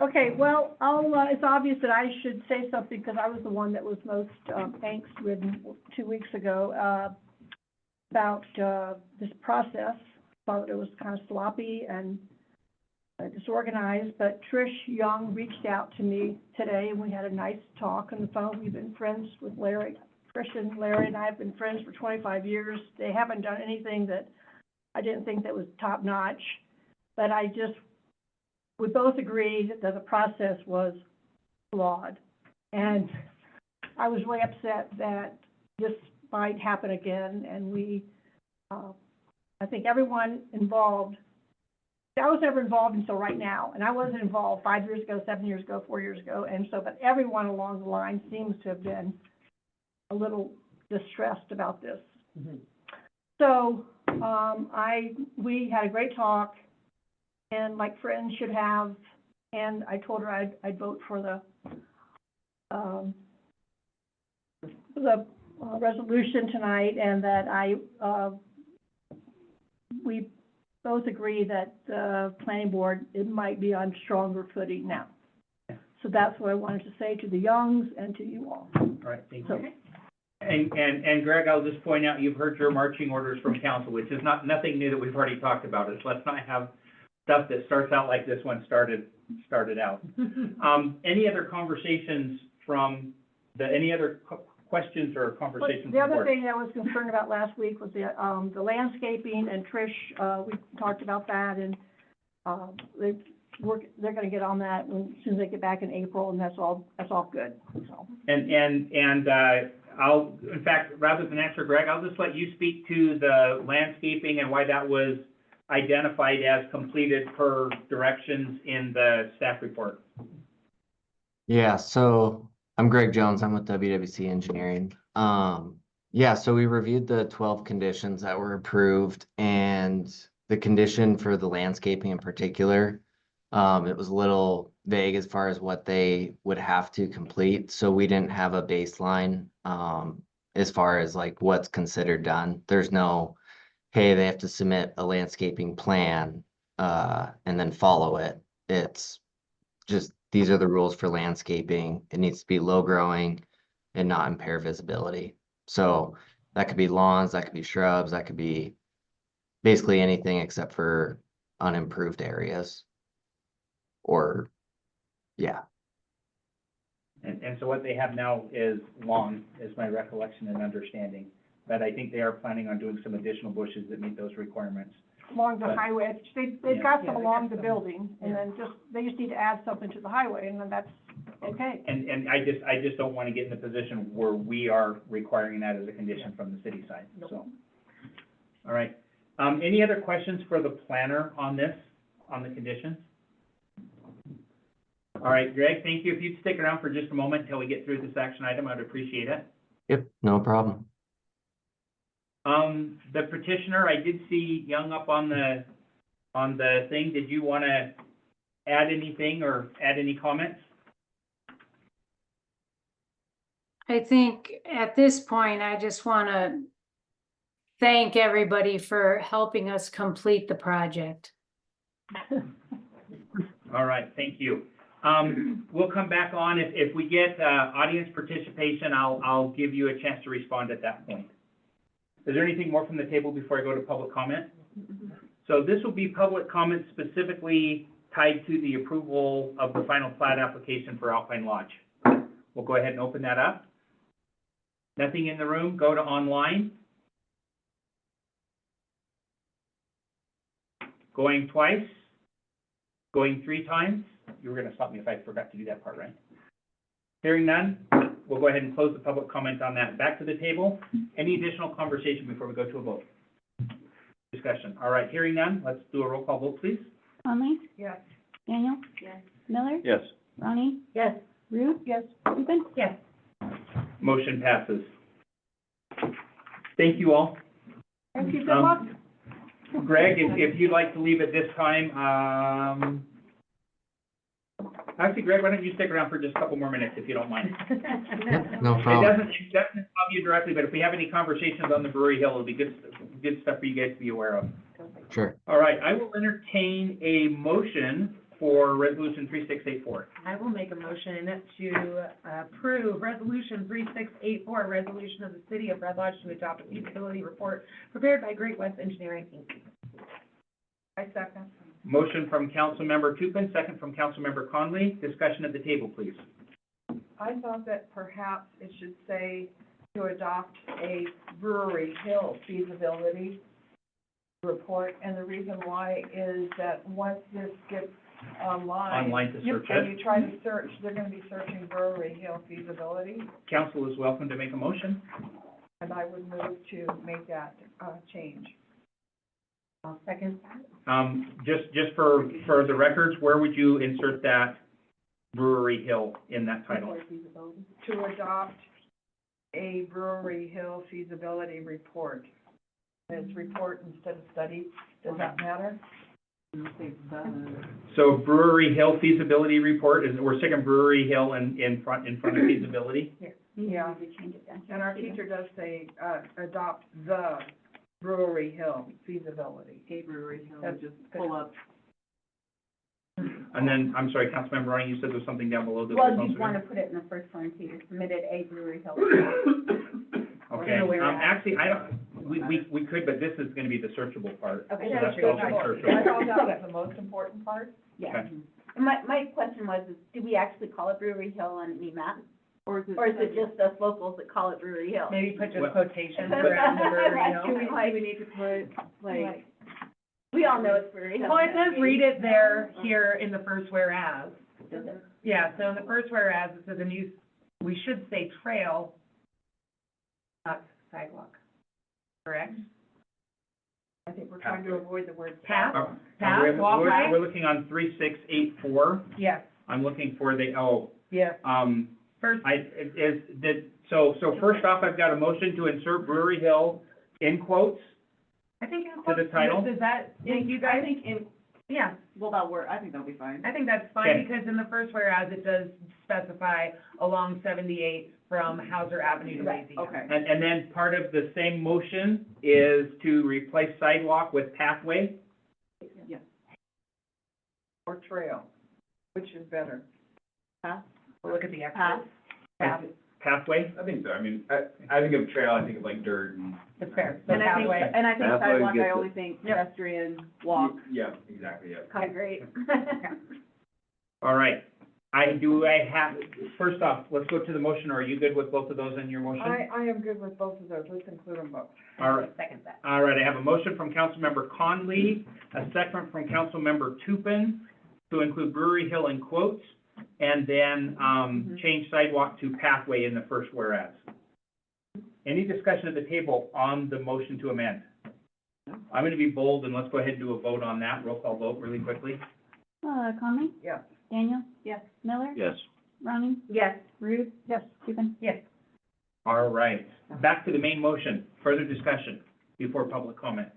Okay, well, it's obvious that I should say something because I was the one that was most angst-ridden 2 weeks ago about this process. Thought it was kind of sloppy and disorganized, but Trish Young reached out to me today, and we had a nice talk on the phone. We've been friends with Larry. Trish and Larry and I have been friends for 25 years. They haven't done anything that I didn't think that was top-notch, but we both agreed that the process was flawed. And I was really upset that this might happen again, and I think everyone involved, I was never involved until right now, and I wasn't involved 5 years ago, 7 years ago, 4 years ago, and so, but everyone along the line seems to have been a little distressed about this.
Mm-hmm.
So, we had a great talk, and like friends should have, and I told her I'd vote for the resolution tonight, and that we both agree that the planning board, it might be on stronger footing now. So that's what I wanted to say to the Youngs and to you all.
All right, thank you.
So,
And Greg, I'll just point out, you've heard your marching orders from council, which is nothing new that we've already talked about. Let's not have stuff that starts out like this one started out. Any other conversations from any other questions or conversations with
The
the
other
board?
thing I was concerned about last week was the landscaping, and Trish, we talked about that, and, they're gonna get on that as soon as they get back in April, and that's all good, so.
And I'll, in fact, rather than answer Greg, I'll just let you speak to the landscaping and why that was identified as completed per directions in the staff report.
Yeah, so I'm Greg Jones. I'm with WWC Engineering. Yeah, so we reviewed the 12 conditions that were approved, and the condition for the landscaping in particular, it was a little vague as far as what they would have to complete. So we didn't have a baseline as far as like what's considered done. There's no, hey, they have to submit a landscaping plan and then follow it. It's just, these are the rules for landscaping. It needs to be low growing and not impair visibility. So that could be lawns, that could be shrubs, that could be basically anything except for unimproved areas. Or, yeah.
And so what they have now is lawn, is my recollection and understanding. But I think they are planning on doing some additional bushes that meet those requirements.
Along the
But-
highway, they've
Yeah.
got
Yeah,
some
they got
along the
some.
building, and then they just need to add something to the highway, and then that's okay.
And I just don't want to get in a position where we are requiring that as a condition from the city side, so. All right. Any other questions for the planner on this, on the conditions? All right, Greg, thank you. If you'd stick around for just a moment until we get through this action item, I'd appreciate it.
Yep, no problem.
The petitioner, I did see Young up on the thing. Did you want to add anything or add any comments?
I think at this point, I just want to thank everybody for helping us complete the project.
All right, thank you. We'll come back on. If we get, audience participation, I'll give you a chance to respond at that point. Is there anything more from the table before I go to public comment? So this will be public comment specifically tied to the approval of the final plat application for Alpine Lodge. We'll go ahead and open that up. Nothing in the room, go to online. Going twice, going 3 times. You were gonna stop me if I forgot to do that part, right? Hearing none, we'll go ahead and close the public comment on that. Back to the table. Any additional conversation before we go to a vote? Discussion. All right, hearing none, let's do a roll call vote, please.
Conley?
Yes.
Daniel? Yes. Miller?
Yes.
Ronnie?
Yes.
Ruth? Yes. Ruben?
Yes.
Motion passes. Thank you all.
Thank you, good luck.
Greg, if you'd like to leave at this time, actually, Greg, why don't you stick around for just a couple more minutes, if you don't mind?
Yep, no
It
problem.
doesn't involve you directly, but if we have any conversations on the Brewery Hill, it'll be good stuff for you guys to be aware of.
Sure.
All right, I will entertain a motion for Resolution 3684.
I will make a motion to approve Resolution 3684, a resolution of the City of Red Lodge to adopt a feasibility report prepared by Great West Engineering, Inc.
I second.
Motion from Councilmember Tupin, second from Councilmember Conley. Discussion at the table, please.
I thought that perhaps it should say to adopt a Brewery Hill feasibility report, and the reason why is that once this gets online.
Online to search
And
it.
you try to search, they're gonna be searching Brewery Hill feasibility,
Council is welcome to make a motion.
and I would move to make that, change.
I'll second.
Just for the records, where would you insert that Brewery Hill in that title?
To adopt a Brewery Hill feasibility report. It's report instead of study, does that matter?
So Brewery Hill feasibility report, we're sticking Brewery Hill in front of feasibility?
Yeah, and our teacher does say, adopt the Brewery Hill feasibility. A Brewery Hill, just pull up.
And then, I'm sorry, Councilmember Ronnie, you said there was something down below that
Well,
was
you'd want to
also.
put it in the first one, so you submitted a Brewery Hill.
Okay, actually, I don't, we could, but this is gonna be the searchable part.
Okay,
So
that's
that's also
I
searchable.
thought that was the most important part.
Yeah.
Okay.
And my question was, is, do we actually call it Brewery Hill on the map? Or is it just us locals that call it Brewery Hill?
Maybe put just
Well-
quotations around the Brewery Hill.
Do we need to put, like, we all know it's Brewery Hill.
Well, it does read it there, here in the first whereas.
Does it?
Yeah, so in the first whereas, it says a new, we should say trail, not sidewalk, correct?
I think we're trying to avoid the word
Path?
sidewalk.
Path,
We're
walkway?
looking on 3684.
Yes,
I'm looking for the,
yes. First,
so first off, I've got a motion to insert Brewery Hill in quotes.
I think.
To the title?
Does that, you guys? Yeah,
Well, I think that'll be fine.
I think that's
Okay.
fine, because in the first whereas, it does specify along 78 from Hauser Avenue to Lazy.
Okay.
And then part of the same motion is to replace sidewalk with pathway.
Or trail, which is better?
We'll look at the
Path.
extras. Path,
Pathway?
I think so, I mean, I think of trail, I think of like dirt and.
it's fair, so
And I think,
pathway.
and I think
Pathway
sidewalk,
gets
I
it.
only think
Yep.
pedestrian, walk.
Yeah, exactly, yeah.
Okay, great.
All right. First off, let's go to the motion. Are you good with both of those in your motion?
I am good with both of those, let's include them both.
All right.
Second that.
All right, I have a motion from Councilmember Conley, a second from Councilmember Tupin to include Brewery Hill in quotes, and then, change sidewalk to pathway in the first whereas. Any discussion at the table on the motion to amend? I'm gonna be bold, and let's go ahead and do a vote on that, roll call vote really quickly.
Conley?
Yeah.
Daniel?
Yes.
Miller?
Yes.
Ronnie? Yes. Rude?
Yes.
Stephen?
Yes,
All right, back to the main motion, further discussion before public comment.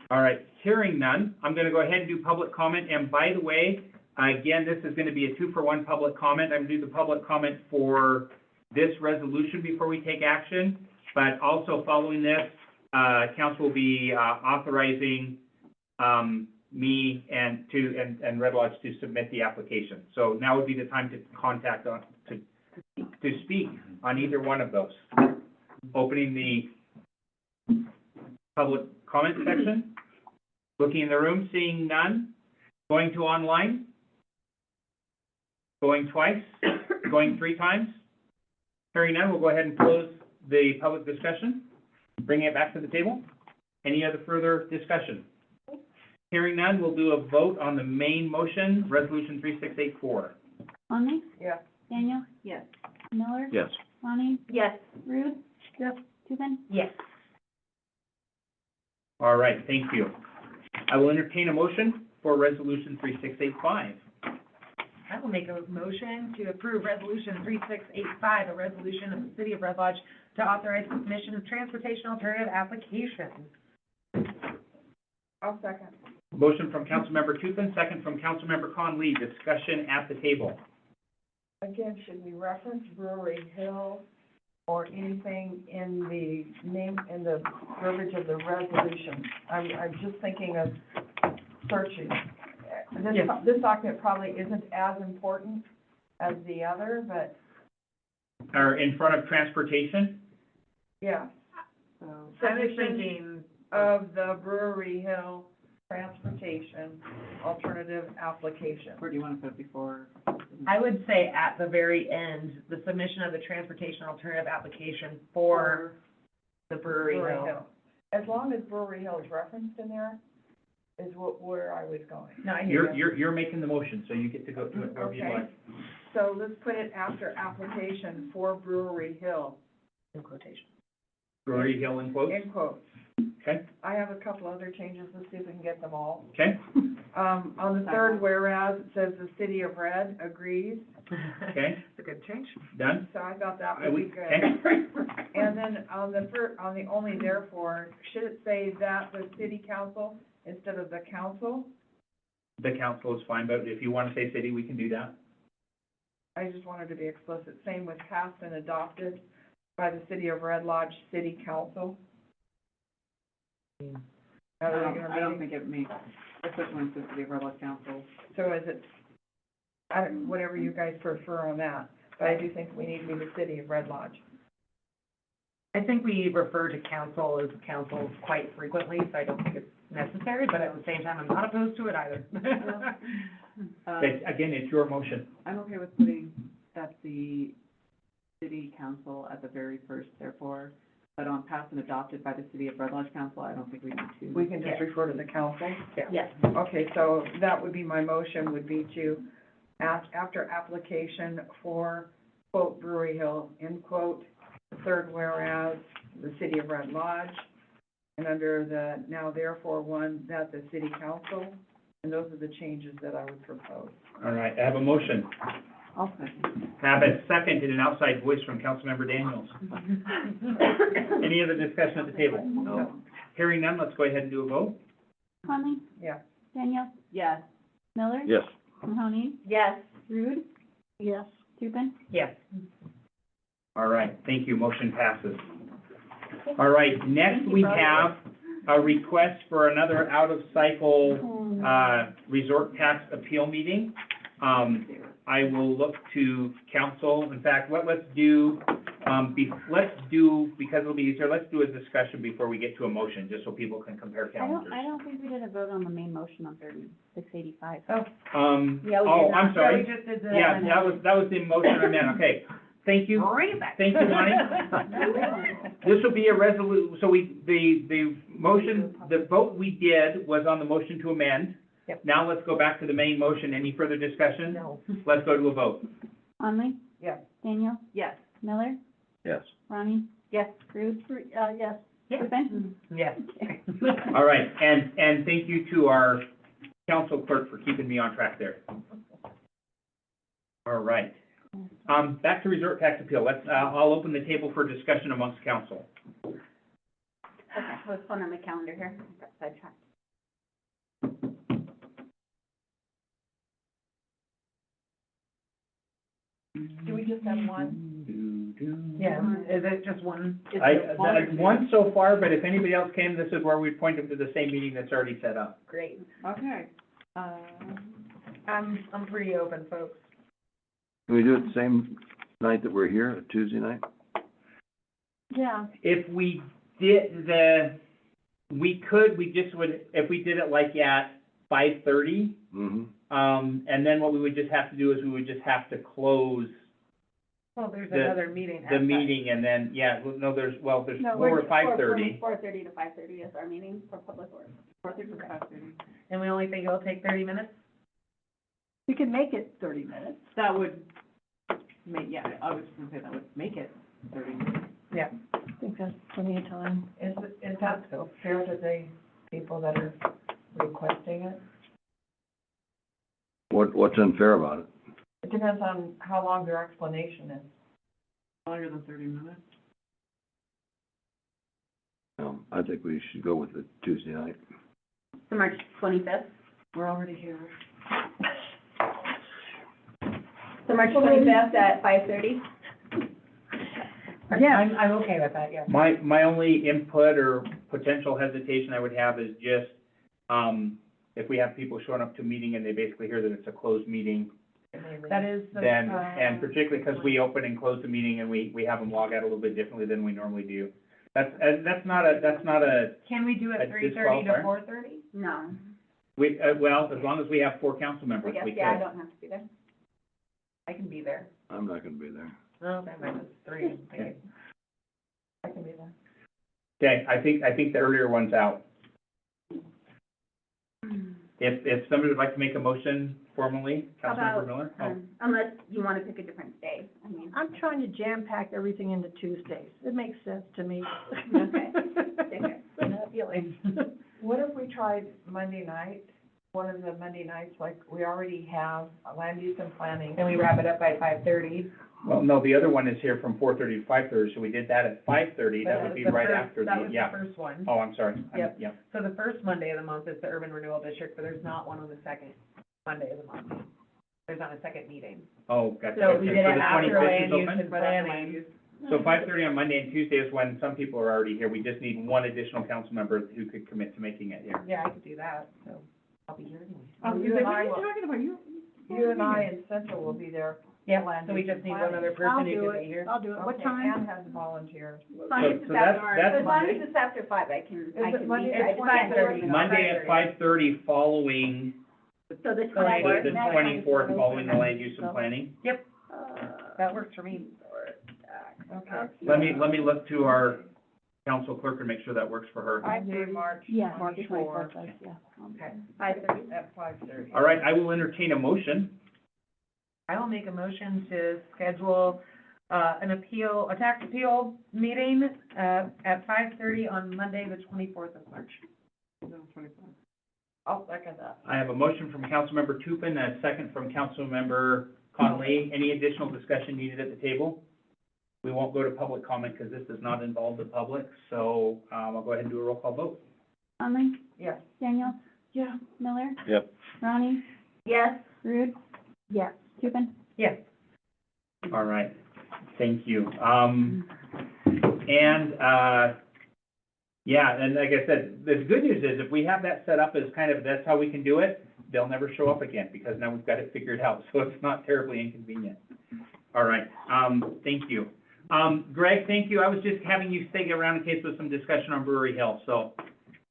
All right, hearing none, I'm gonna go ahead and do public comment, and by the way, again, this is gonna be a 2-for-1 public comment. I'm gonna do the public comment for this resolution before we take action, but also following this, council will be, authorizing, me and Red Lodge to submit the application. So now would be the time to contact to speak on either one of those. Opening the public comment section, looking in the room, seeing none, going to online, going twice, going 3 times. Hearing none, we'll go ahead and close the public discussion, bring it back to the table. Any other further discussion? Hearing none, we'll do a vote on the main motion, Resolution 3684.
Conley?
Yeah.
Daniel?
Yes.
Miller?
Yes.
Ronnie? Yes. Rude?
Yes.
Tupin?
yes.
All right, thank you. I will entertain a motion for Resolution 3685.
I will make a motion to approve Resolution 3685, a resolution of the City of Red Lodge to authorize the submission of transportation alternative applications.
I'll second.
Motion from Councilmember Tupin, second from Councilmember Conley. Discussion at the table.
Again, should we reference Brewery Hill or anything in the name, in the verbiage of the resolution? I'm just thinking of searching.
Yes.
This document probably isn't as important as the other, but,
Or in front of transportation?
yeah.
So,
I was
Submission
thinking,
of the Brewery Hill Transportation Alternative Application.
where do you want to put it before?
I would say at the very end, the submission of the transportation alternative application for the Brewery Hill.
As long as Brewery Hill is referenced in there, is where I was going.
No, I hear you.
You're making the motion, so you get to go to it wherever you
Okay.
like.
So let's put it after application for Brewery Hill,
In quotation.
Brewery Hill in quotes?
in quotes.
Okay,
I have a couple other changes, let's see if we can get them all.
okay,
On the third whereas, it says the City of Red agrees,
okay,
It's a good change.
done?
so I thought that
I
would be
would-
good.
okay.
And then on the only therefore, should it say that the city council instead of the council?
The council is fine, but if you want to say city, we can do that.
I just wanted to be explicit, same with passed and adopted by the City of Red Lodge City Council.
I don't think it makes, especially when it's the City of Red Lodge Council.
So is it, whatever you guys prefer on that, but I do think we need to be the City of Red Lodge.
I think we refer to council as council quite frequently, so I don't think it's necessary, but at the same time, I'm not opposed to it either.
But again, it's your motion.
I'm okay with putting that the city council at the very first, therefore, but on passed and adopted by the city of Red Lodge Council, I don't think we need to.
We can just refer to the council?
Yes.
Okay, so that would be, my motion would be to ask, after application for, quote, Brewery Hill, end quote, the third whereas, the city of Red Lodge, and under the now therefore one, that the city council, and those are the changes that I would propose.
All right, I have a motion.
I'll second.
Have a second and an outside voice from Councilmember Daniels. Any other discussion at the table?
No.
Hearing none, let's go ahead and do a vote.
Conley?
Yeah.
Daniel?
Yes.
Miller?
Yes.
Mahoney? Yes. Rude?
Yes.
Tupin?
Yes.
All right, thank you, motion passes. All right, next we have a request for another out-of-cycle, resort tax appeal meeting. I will look to council, in fact, let's do, because it'll be easier, let's do a discussion before we get to a motion, just so people can compare calendars.
I don't think we did a vote on the main motion on 3685.
Oh.
Yeah, we
Oh,
did
I'm
not.
sorry.
Yeah, we just did that.
Yeah, that was the motion I meant, okay. Thank you.
Bring it back.
Thank you, Lonnie. This will be a so the motion, the vote we did was on the motion to amend.
Yep.
Now let's go back to the main motion. Any further discussion?
No.
Let's go to a vote.
Conley?
Yeah.
Daniel?
Yes.
Miller?
Yes.
Ronnie? Yes. Rude?
Yes.
Tupin?
Yes.
All right, and thank you to our council clerk for keeping me on track there. All right. Back to resort tax appeal. I'll open the table for discussion amongst council.
Okay, let's phone on my calendar here. I got sidetracked.
Do we just have one?
Yeah, is it just one?
One so far, but if anybody else came, this is where we point them to the same meeting that's already set up.
Great.
Okay.
I'm pretty open, folks.
Can we do it the same night that we're here, a Tuesday night?
Yeah.
If we did we just would, if we did it like at 5:30,
Mm-hmm.
and then what we would just have to do is we would just have to close
Well, there's
The-
another meeting.
the meeting and then, there's
No,
more at 5:30.
4:30 to 5:30 is our meeting for public works.
4:30 to 5:30.
And we only think it'll take 30 minutes?
We can make it 30 minutes.
That would make, yeah, I was gonna say that would make it 30 minutes.
Yeah.
I think that's plenty of time.
Is that fair to the people that are requesting it?
What's unfair about it?
It depends on how long their explanation is.
Longer than 30 minutes?
I think we should go with the Tuesday night.
So March 25th?
We're already here.
So March 25th at 5:30?
Yeah.
I'm okay with that, yeah.
My only input or potential hesitation I would have is just, if we have people showing up to a meeting and they basically hear that it's a closed meeting,
That is the.
then, and particularly because we open and close the meeting and we have them log out a little bit differently than we normally do. That's not a,
Can we do
a
it 3:30 to
disqualifier?
4:30?
No.
well, as long as we have 4 council
I
members,
guess,
we
yeah, I
could.
don't have to be there.
I can be there.
I'm not gonna be there.
Oh, that might be 3.
Okay.
I can be there.
Okay, I think the earlier one's out. If somebody would like to make a motion formally,
How
Councilmember
about,
Miller?
unless you want to pick a different day, I mean.
I'm trying to jam-pack everything into Tuesdays. It makes sense to me.
Okay.
What if we tried Monday night, one of the Monday nights, like we already have land use and planning?
And we wrap it up by 5:30.
Well, no, the other one is here from 4:30 to 5:30, so we did that at 5:30, that would be right after
That
the,
was
yeah.
the first one.
Oh, I'm sorry.
Yep.
Yeah.
So the first Monday of the month is the urban renewal district, but there's not one on the second Monday of the month. There's not a second meeting.
Oh, gotcha.
So we
Okay,
did
so
it
the
after
25th
land
is
use
open?
and planning.
So 5:30 on Monday and Tuesday is when some people are already here. We just need one additional council member who could commit to making it here.
Yeah, I could do that, so I'll be here anyway.
Oh,
You
you and
what
I
are you
will,
talking about?
you and I and Central will be there.
Yeah, so we just need one other
I'll
person who
do
can be
it,
here.
I'll do it. What
Okay,
time?
Ann has volunteered.
As long as
So
it's
that's-
after,
that's
as long as
Monday?
it's after 5, I can
it
be
Monday?
there. I
It's
just can't
5:30.
do it.
Monday at 5:30 following,
So the
the
24th.
24th, following the land use and planning.
That works for me.
Okay.
Let me look to our council clerk and make sure that works for her.
Monday, March
Yeah,
24th,
yeah.
okay,
5:30.
at 5:30.
All right, I will entertain a motion.
I will make a motion to schedule, a tax appeal meeting, at 5:30 on Monday, the 24th of March.
I'll second that.
I have a motion from Councilmember Tupin, a second from Councilmember Conley. Any additional discussion needed at the table? We won't go to public comment because this does not involve the public, so, I'll go ahead and do a roll call vote.
Conley?
Yes.
Daniel? Yeah. Miller?
Yep.
Ronnie? Yes. Rude?
Yes.
Tupin?
Yes.
All right, thank you. Yeah, and like I said, the good news is if we have that set up as kind of, that's how we can do it, they'll never show up again because now we've got it figured out, so it's not terribly inconvenient. All right, thank you. Greg, thank you. I was just having you stay around in case there was some discussion on Brewery Hill, so thank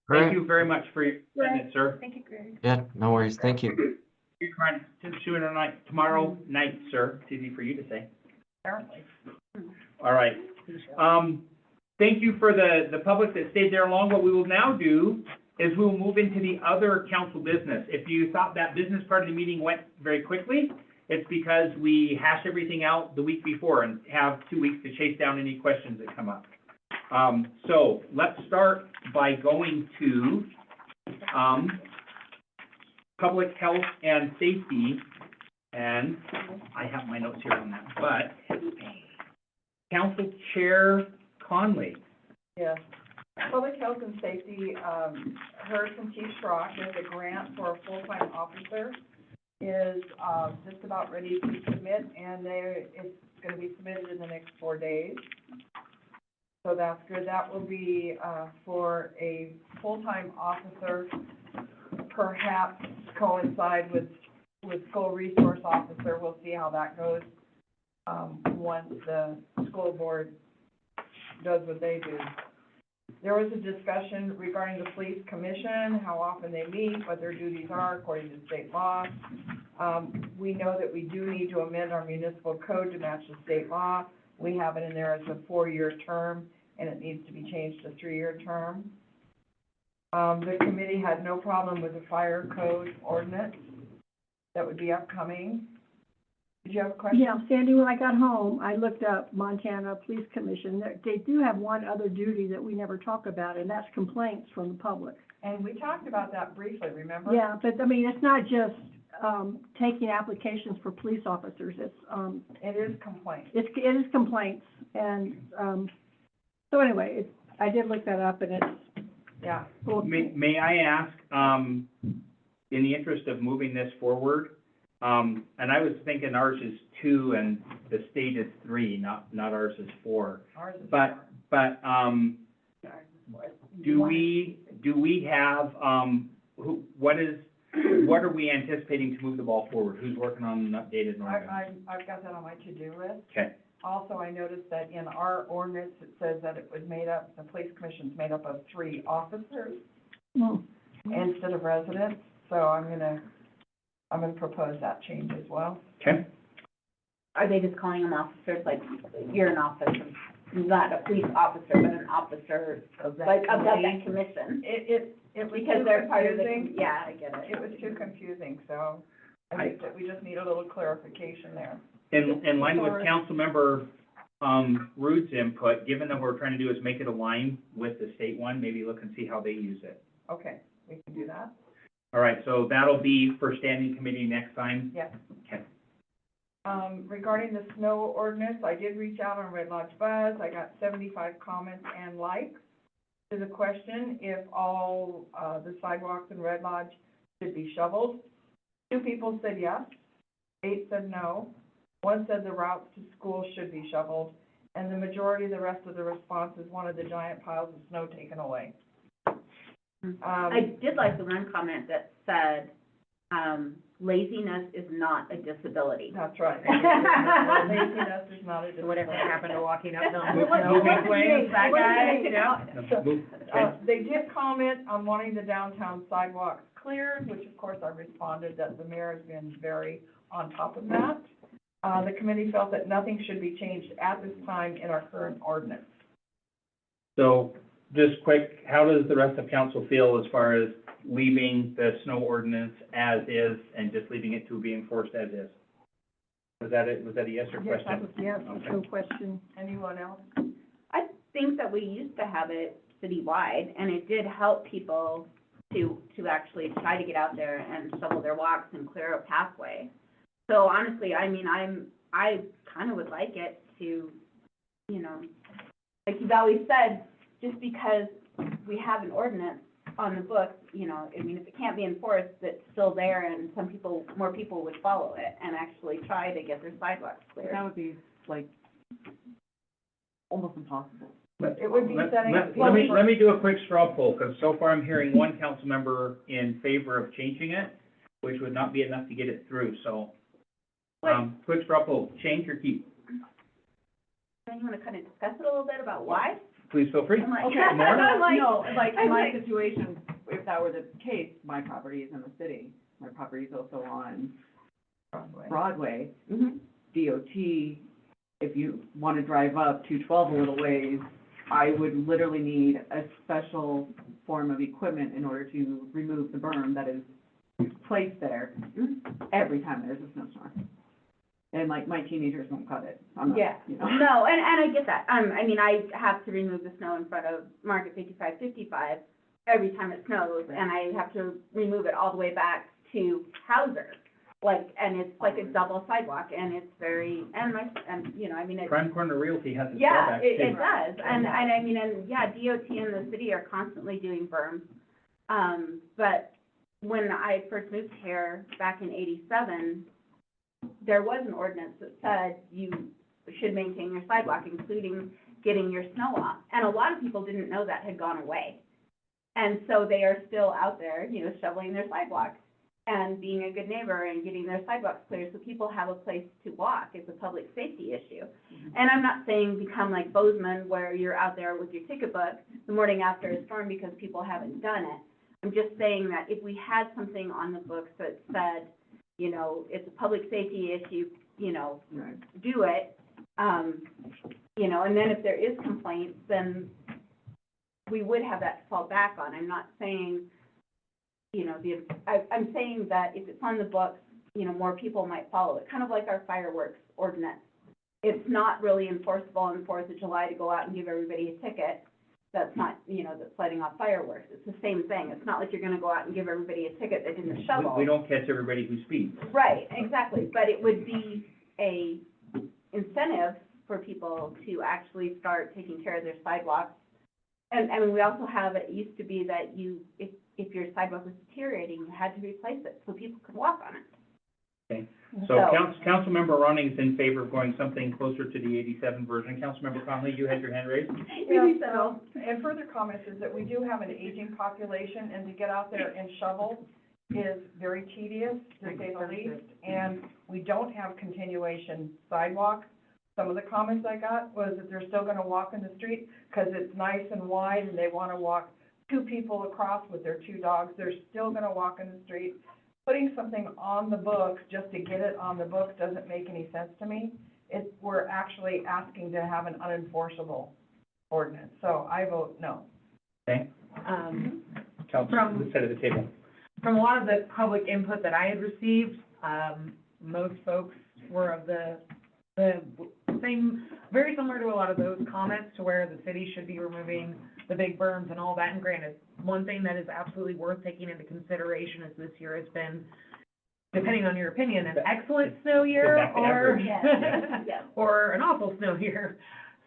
Great.
you very much for your attendance, sir.
Thank you, Greg.
Yeah, no worries. Thank you.
You're trying to shoot it tonight, tomorrow night, sir. It's easy for you to say.
Apparently.
All right. Thank you for the public that stayed there long. What we will now do is we will move into the other council business. If you thought that business part of the meeting went very quickly, it's because we hash everything out the week before and have 2 weeks to chase down any questions that come up. So let's start by going to, public health and safety. And I have my notes here on that, but Council Chair Conley.
Yes. Public Health and Safety, heard from Chief Schrock that the grant for a full-time officer is, just about ready to submit, and it's gonna be submitted in the next 4 days. So that's good. That will be, for a full-time officer, perhaps coincide with school resource officer. We'll see how that goes, once the school board does what they do. There was a discussion regarding the police commission, how often they meet, what their duties are according to state law. We know that we do need to amend our municipal code to match the state law. We have it in there as a 4-year term, and it needs to be changed to a 3-year term. The committee had no problem with the fire code ordinance that would be upcoming. Did you have a question?
Yeah, Sandy, when I got home, I looked up Montana Police Commission. They do have one other duty that we never talk about, and that's complaints from the public.
And we talked about that briefly, remember?
Yeah, but I mean, it's not just, taking applications for police officers. It's,
It is complaint.
it is complaints. And, so anyway, I did look that up and it's,
Yeah.
May I ask, in the interest of moving this forward, and I was thinking ours is 2 and the state is 3, not ours is 4.
Ours is
But, do we have, what are we anticipating to move the ball forward? Who's working on an updated ordinance?
I've got that on my to-do list.
Okay,
Also, I noticed that in our ordinance, it says that it was made up, the police commission's made up of 3 officers
well,
instead of residents, so I'm gonna propose that change as well.
okay.
Are they just calling them officers, like, you're an officer, not a police officer, but an officer, like, of that commission?
It was
Because
too
they're part of the,
confusing.
yeah, I get it.
It was too confusing, so I think that we just need a little clarification there.
In line with Councilmember, Rude's input, given that what we're trying to do is make it align with the state one, maybe look and see how they use it.
Okay, we can do that?
All right, so that'll be for standing committee next time?
Yes.
Okay.
Regarding the snow ordinance, I did reach out on Red Lodge Buzz. I got 75 comments and likes to the question if all, the sidewalks in Red Lodge should be shoveled. 2 people said yes, 8 said no. 1 said the routes to school should be shoveled, and the majority of the rest of the responses wanted the giant piles of snow taken away.
I did like the one comment that said, laziness is not a disability.
That's right. Laziness is not a disability.
Whatever happened to walking up Hill
Move-
Way, that guy, yeah.
No, move. Okay.
They did comment on wanting the downtown sidewalks cleared, which of course I responded that the mayor has been very on top of that. The committee felt that nothing should be changed at this time in our current ordinance.
So, just quick, how does the rest of council feel as far as leaving the snow ordinance as is and just leaving it to be enforced as is? Was that it? Was that a yes or
Yes, that
question?
was, yes, no question.
Anyone else?
I think that we used to have it citywide, and it did help people to actually try to get out there and shovel their walks and clear a pathway. So honestly, I mean, I kind of would like it to, you know, like you've always said, just because we have an ordinance on the books, you know, I mean, if it can't be enforced, it's still there, and more people would follow it and actually try to get their sidewalks cleared.
That would be like almost impossible.
It would be setting up.
Let me do a quick straw poll, because so far I'm hearing one council member in favor of changing it, which would not be enough to get it through, so. Quick straw poll, change or keep?
Then you want to kind of discuss it a little bit about why?
Please feel free.
I'm like-
Okay, more?
I'm like-
No, like,
I'm
my
like-
situation, if that were the case, my property is in the city. My property is also on Broadway.
Mhm.
DOT, if you want to drive up 212 a little ways, I would literally need a special form of equipment in order to remove the berm that is placed there every time there's a snowstorm. And like, my teenagers won't cut it. I'm not,
Yeah,
you know.
no, and I get that. I mean, I have to remove the snow in front of Market 5555 every time it snows, and I have to remove it all the way back to Hauser. Like, and it's like a double sidewalk, and it's very, and you know, I mean, it's.
Prime Corner Realty has its
Yeah,
drawbacks too.
it does, and I mean, and yeah, DOT and the city are constantly doing berms. But when I first moved here back in '87, there was an ordinance that said you should maintain your sidewalk, including getting your snow off. And a lot of people didn't know that had gone away. And so they are still out there, you know, shoveling their sidewalks and being a good neighbor and getting their sidewalks clear so people have a place to walk. It's a public safety issue. And I'm not saying become like Bozeman, where you're out there with your ticket book the morning after a storm because people haven't done it. I'm just saying that if we had something on the books that said, you know, it's a public safety issue, you know,
Right.
do it, you know, and then if there is complaints, then we would have that to fall back on. I'm not saying, you know, I'm saying that if it's on the books, you know, more people might follow it, kind of like our fireworks ordinance. It's not really enforceable on the 4th of July to go out and give everybody a ticket. That's not, you know, that's letting off fireworks. It's the same thing. It's not like you're gonna go out and give everybody a ticket that didn't shovel.
We don't catch everybody who speeds.
Right, exactly, but it would be a incentive for people to actually start taking care of their sidewalks. And, I mean, we also have, it used to be that if your sidewalk was deteriorating, you had to replace it so people could walk on it.
Okay, so Councilmember Ronning is in favor of going something closer to the 87 version. Councilmember Conley, you had your hand raised?
Maybe so.
And further comments is that we do have an aging population, and to get out there and shovel is very tedious, to say the least, and we don't have continuation sidewalk. Some of the comments I got was that they're still gonna walk in the street, because it's nice and wide, and they wanna walk 2 people across with their 2 dogs. They're still gonna walk in the street. Putting something on the books just to get it on the books doesn't make any sense to me. We're actually asking to have an unenforceable ordinance, so I vote no.
Okay, Council, this side of the table.
From a lot of the public input that I had received, most folks were of the same, very similar to a lot of those comments, to where the city should be removing the big berms and all that. And granted, one thing that is absolutely worth taking into consideration is this year has been, depending on your opinion, an excellent snow year
Back to
or,
average.
Yes.
or an awful snow year.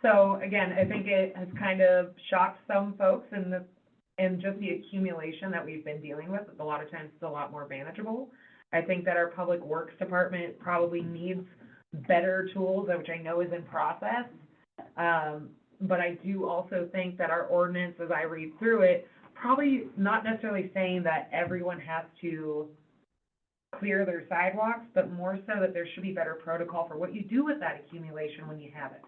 So again, I think it has kind of shocked some folks and just the accumulation that we've been dealing with. A lot of times it's a lot more manageable. I think that our public works department probably needs better tools, which I know is in process. But I do also think that our ordinance, as I read through it, probably not necessarily saying that everyone has to clear their sidewalks, but more so that there should be better protocol for what you do with that accumulation when you have it.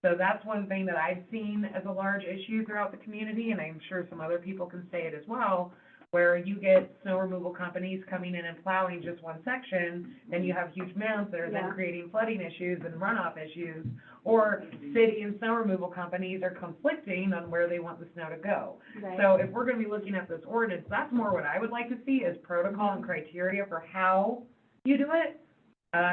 So that's one thing that I've seen as a large issue throughout the community, and I'm sure some other people can say it as well, where you get snow removal companies coming in and plowing just one section, and you have huge mounds that are then
Yeah.
creating flooding issues and runoff issues, or city and snow removal companies are conflicting on where they want the snow to go.
Right.
So if we're gonna be looking at this ordinance, that's more what I would like to see is protocol and criteria for how you do it.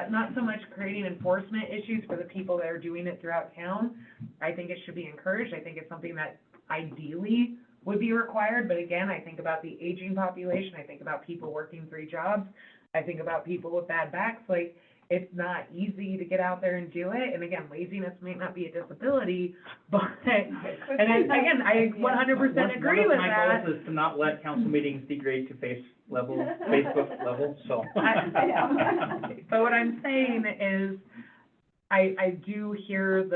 Not so much creating enforcement issues for the people that are doing it throughout town. I think it should be encouraged. I think it's something that ideally would be required, but again, I think about the aging population. I think about people working 3 jobs. I think about people with bad backs. Like, it's not easy to get out there and do it. And again, laziness may not be a disability, but, and I 100% agree with
One
that.
of my goals is to not let council meetings degrade to Facebook level, so.
But what I'm saying is, I do hear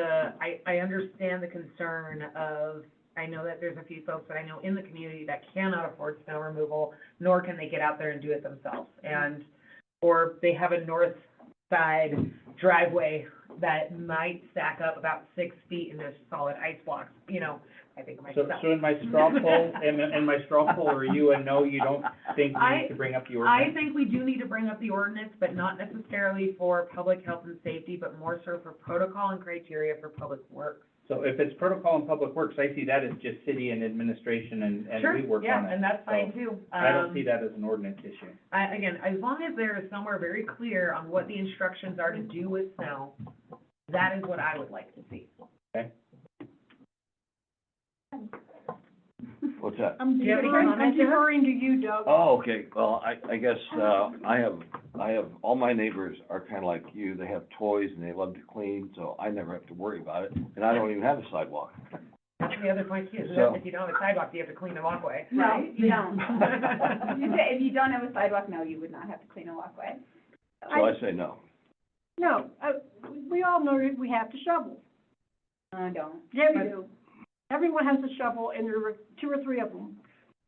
I understand the concern of, I know that there's a few folks that I know in the community that cannot afford snow removal, nor can they get out there and do it themselves. And, or they have a north side driveway that might stack up about 6 feet into solid ice blocks, you know, I think of
So,
myself.
so in my straw poll, in my straw poll, are you a no, you don't think we need to bring up the
I
ordinance?
think we do need to bring up the ordinance, but not necessarily for public health and safety, but more so for protocol and criteria for public works.
So if it's protocol and public works, I see that as just city and administration and we work on it.
Sure, yeah, and that's fine
So
too.
I don't see that as an ordinance issue.
Again, as long as there is somewhere very clear on what the instructions are to do with snow, that is what I would like to see.
Okay?
What's that?
I'm
Do you have any
deferring, I'm
comments, Jeff?
deferring to you, Doug.
Oh, okay, well, I guess, I have, all my neighbors are kinda like you, they have toys and they love to clean, so I never have to worry about it, and I don't even have a sidewalk.
That's the other point too, is
So-
that if you don't have a sidewalk, you have to clean the walkway.
No,
Right?
you don't. If you don't have a sidewalk, no, you would not have to clean a walkway.
So I say no.
No, we all know that we have to shovel.
I don't.
Yeah, we do. Everyone has a shovel, and there were 2 or 3 of them.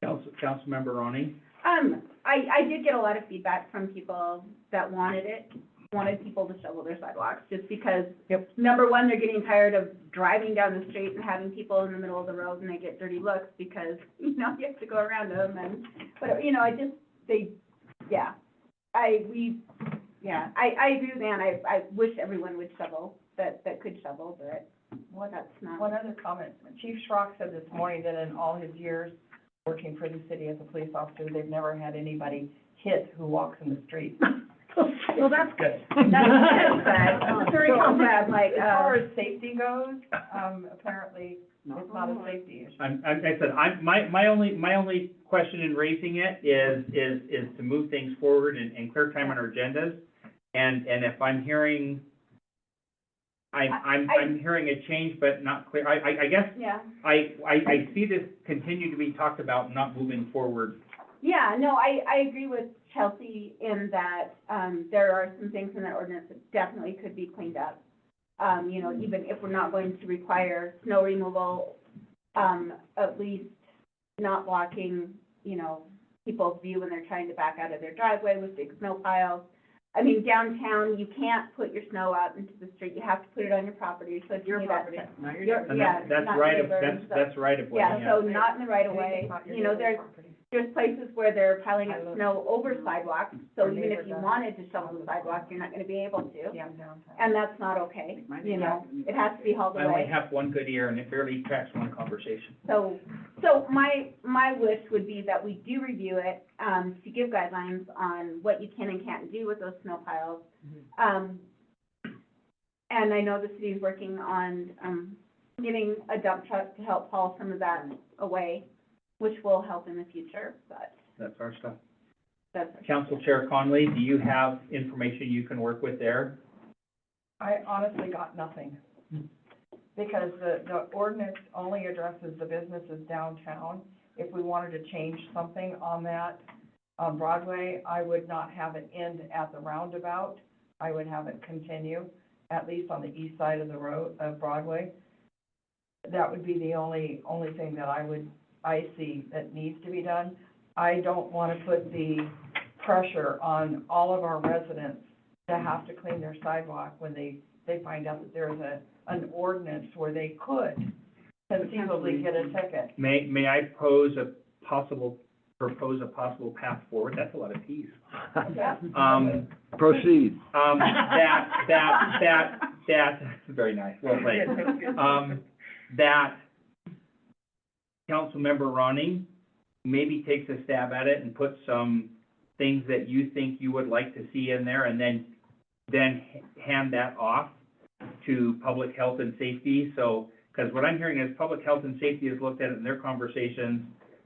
Councilmember Ronnie?
I did get a lot of feedback from people that wanted people to shovel their sidewalks, just because, number one, they're getting tired of driving down the street and having people in the middle of the road and they get dirty looks because, you know, you have to go around them and, but, you know, I agree with Ann, I wish everyone would shovel, that could shovel, but that's not.
One other comment, Chief Schrock said this morning that in all his years working for the city as a police officer, they've never had anybody hit who walks in the street.
Well, that's good.
That's bad, very bad, like,
As far as safety goes, apparently, it's not a safety issue.
I said, my only question in raising it is to move things forward and clear time on our agendas. And if I'm hearing, I'm hearing a change, but not clear, I guess,
yeah.
I see this continue to be talked about, not moving forward.
Yeah, no, I agree with Chelsea in that, there are some things in that ordinance that definitely could be cleaned up. You know, even if we're not going to require snow removal, at least not blocking, you know, people's view when they're trying to back out of their driveway with big snow piles. I mean, downtown, you can't put your snow out into the street, you have to put it on your property, so to
Your
me, that's.
property, not your
Your-
And
yeah,
that's
not
right of,
neighbors, so-
that's right of way,
Yeah,
yeah.
so not in the right of way, you know, there's places where they're piling up snow over sidewalks, so
Our
even
neighbor
if you
does.
wanted to shovel the sidewalk, you're not gonna be able to.
Yeah, downtown.
And that's not okay, you know, it has to be hauled
I only
away.
have one good ear and it barely tracks one conversation.
So my wish would be that we do review it, to give guidelines on what you can and can't do with those snow piles. And I know the city's working on, getting a dump truck to help haul some of that away, which will help in the future, but
That's our stuff.
that's.
Council Chair Conley, do you have information you can work with there?
I honestly got nothing, because the ordinance only addresses the businesses downtown. If we wanted to change something on that, on Broadway, I would not have it end at the roundabout. I would have it continue, at least on the east side of the road, of Broadway. That would be the only thing that I see that needs to be done. I don't want to put the pressure on all of our residents to have to clean their sidewalk when they find out that there's an ordinance where they could conceivably get a ticket.
May I propose a possible path forward? That's a lot of Ps.
Proceed.
That, very nice, well played. That Councilmember Ronning maybe takes a stab at it and puts some things that you think you would like to see in there, and then hand that off to Public Health and Safety. So, because what I'm hearing is Public Health and Safety has looked at it in their conversations.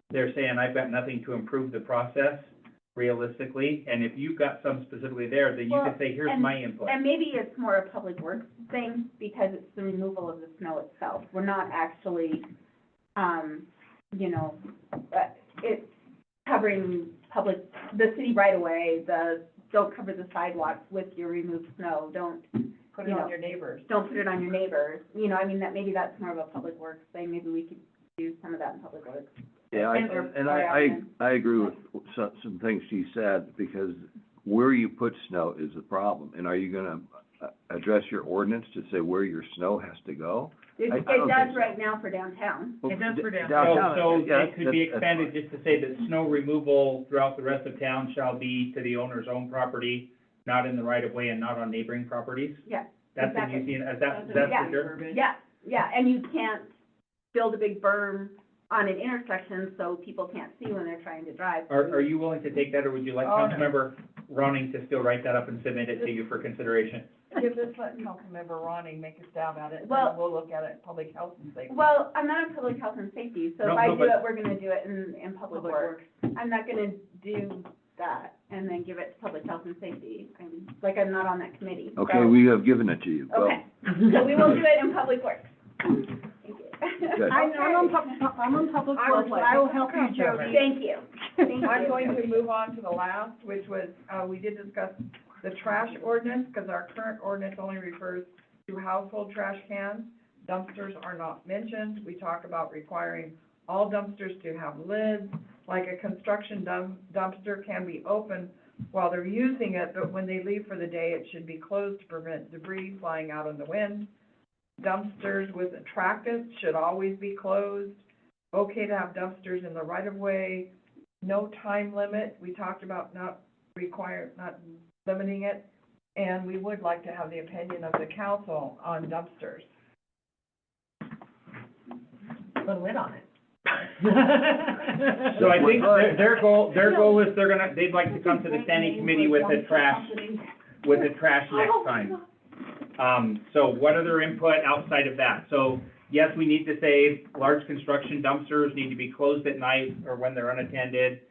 They're saying, I've got nothing to improve the process realistically. And if you've got some specifically there, then you can say, here's my input.
And maybe it's more a public works thing, because it's the removal of the snow itself. We're not actually, it's covering the city right away, don't cover the sidewalks with your removed snow, don't
Put it on your neighbors.
don't put it on your neighbors. Maybe that's more of a public works thing, maybe we could do some of that in public works.
Yeah, I agree with some things she said, because where you put snow is the problem. And are you gonna address your ordinance to say where your snow has to go?
It
I don't
does
think so.
right now for downtown.
It does for downtown.
So
yeah,
it could be
that's
expanded
fine.
just to say that snow removal throughout the rest of town shall be to the owner's own property, not in the right of way and not on neighboring properties?
Yeah,
That's what you see, that's for sure?
yeah, and you can't build a big berm on an intersection so people can't see when they're trying to drive.
Are you willing to take that, or would you like
Oh, no.
Councilmember Ronning to still write that up and submit it to you for consideration?
Just let Councilmember Ronning make a stab at it, and
Well-
then we'll look at it, public health and safety.
Well, I'm not in public health and safety, so
No,
if I
no,
do
but-
it, we're gonna do it in public works. I'm not gonna do that and then give it to public health and safety. I'm not on that committee.
Okay,
so-
we have given it to you. Go.
Okay, so we will do it in public works. Thank you.
Good.
I'm on public works, but I will help you, Jody.
Thank you. Thank you.
I'm going to move on to the last, which was, we did discuss the trash ordinance, because our current ordinance only refers to household trash cans. Dumpsters are not mentioned. We talk about requiring all dumpsters to have lids, like a construction dumpster can be open while they're using it, but when they leave for the day, it should be closed to prevent debris flying out in the wind. Dumpsters with attractants should always be closed. Okay to have dumpsters in the right of way. No time limit. We talked about not limiting it. And we would like to have the opinion of the council on dumpsters.
Put a lid on it.
So I think their goal is they'd like to come to the standing committee with the trash next time. So what are their input outside of that? So, yes, we need to say large construction dumpsters need to be closed at night or when they're unattended.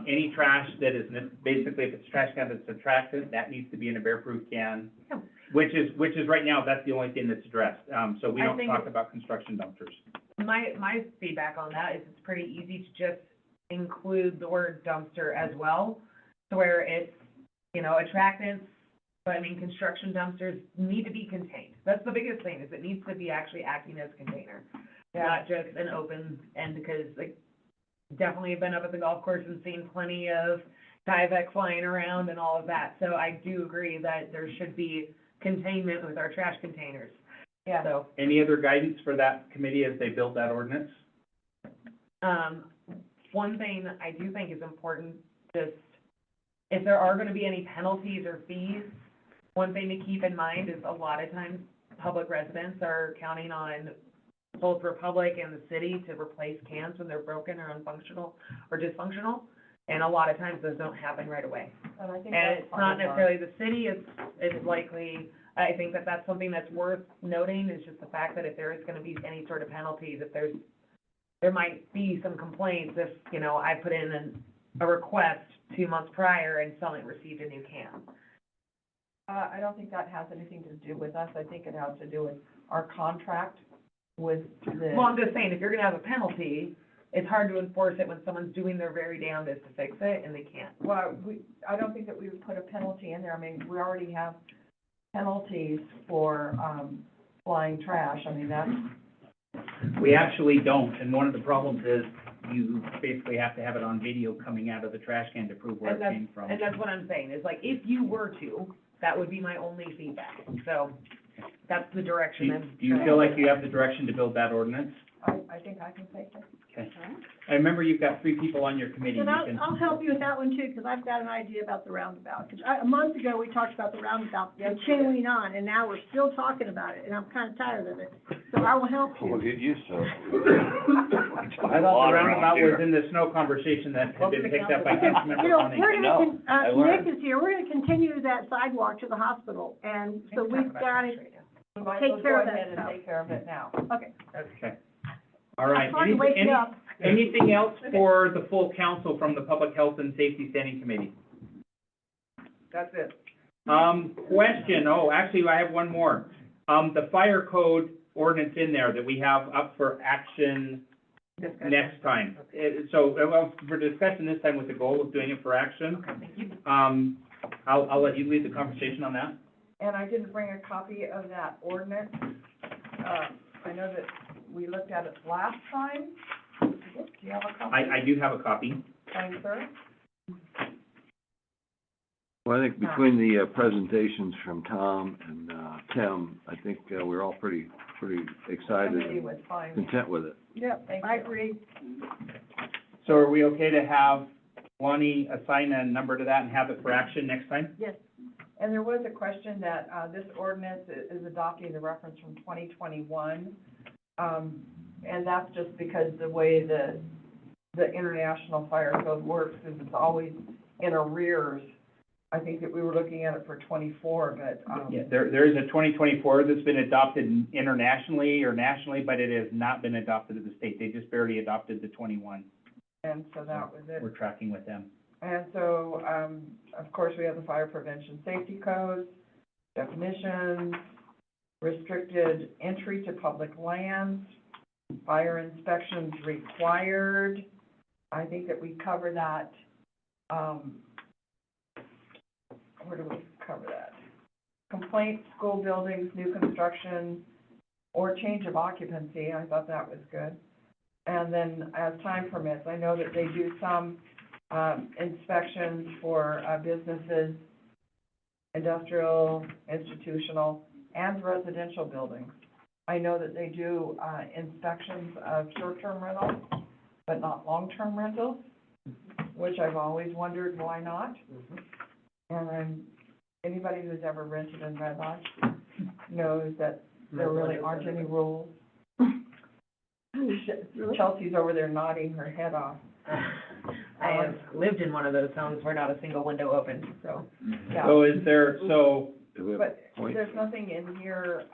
Any trash that is, basically, if it's trash can that's attractant, that needs to be in a bear-proof can. Which is right now, that's the only thing that's addressed. So we
I
don't
think
talk about construction dumpsters.
My feedback on that is it's pretty easy to just include the word dumpster as well, to where it's, attractants, but construction dumpsters need to be contained. That's the biggest thing, is it needs to be actually acting as a container, not just an open end, because definitely have been up at the golf course and seen plenty of Tyvek flying around and all of that. So I do agree that there should be containment with our trash containers.
Yeah.
So,
Any other guidance for that committee as they build that ordinance?
one thing I do think is important, just if there are gonna be any penalties or fees, one thing to keep in mind is a lot of times public residents are counting on both Republic and the city to replace cans when they're broken or unfunctional or dysfunctional. And a lot of times those don't happen right away.
And I think
And
that's
it's
part
not
of our-
necessarily the city, it's likely, I think that that's something that's worth noting, is just the fact that if there is gonna be any sort of penalties, if there might be some complaints if, I put in a request 2 months prior and someone received a new can.
I don't think that has anything to do with us. I think it has to do with our contract with the.
Well, I'm just saying, if you're gonna have a penalty, it's hard to enforce it when someone's doing their very damnedest to fix it and they can't.
Well, I don't think that we would put a penalty in there. We already have penalties for, flying trash. That's,
We actually don't, and one of the problems is you basically have to have it on video coming out of the trash can to prove where it came from.
And that's what I'm saying, is like, if you were to, that would be my only feedback. So that's the
Do
direction
you,
I'm.
do you feel like you have the direction to build that ordinance?
I think I can take it.
Okay. I remember you've got 3 people on your committee.
And
You
I'll,
can-
I'll help you with that one too, because I've got an idea about the roundabout. 'Cause a month ago, we talked about the roundabout
Yes, we did.
continuing on, and now we're still talking about it, and I'm kind of tired of it. So I will help
We'll
you.
get used to it.
I thought the roundabout was in the snow conversation that had been picked up. I can't remember
You know,
running.
we're
No,
gonna,
I learned.
Nick is here, we're gonna continue that sidewalk to the hospital, and so we've got to,
We might as
Take
well
care
go
of that
ahead and
stuff.
take care of it now.
okay.
Okay. All right.
Sorry to wake you up.
Anything else for the full council from the Public Health and Safety Standing Committee?
That's it.
Question, actually, I have one more. The fire code ordinance in there that we have up for action next time. Well, for discussion this time with the goal of doing it for action. I'll let you lead the conversation on that.
And I didn't bring a copy of that ordinance. I know that we looked at it last time. Do you have a copy?
I do have a copy.
Fine, sir.
Well, I think between the presentations from Tom and Tim, I think we're all pretty excited
Committee
and
was fine.
content with it.
Yep,
Thank
I
you.
agree.
So are we okay to have Lonnie assign a number to that and have it for action next time?
Yes.
And there was a question that, this ordinance is adopting the reference from 2021. And that's just because the way the International Fire Code works is it's always in arrears. I think that we were looking at it for 24, but,
Yeah, there is a 2024 that's been adopted internationally or nationally, but it has not been adopted at the state. They just barely adopted the 21.
and so that was it.
We're tracking with them.
And so, of course, we have the fire prevention safety codes, definitions, restricted entry to public lands, fire inspections required. I think that we cover that, where do we cover that? Complaints, school buildings, new construction, or change of occupancy, I thought that was good. And then as time permits, I know that they do some inspections for businesses, industrial, institutional, and residential buildings. I know that they do inspections of short-term rentals, but not long-term rentals, which I've always wondered why not. And anybody who's ever rented in Red Lodge knows that there really aren't any rules. Chelsea's over there nodding her head off.
I have lived in one of those homes where not a single window opened, so.
Yeah.
So is there, so,
Do we have
But
a point?
there's nothing in here,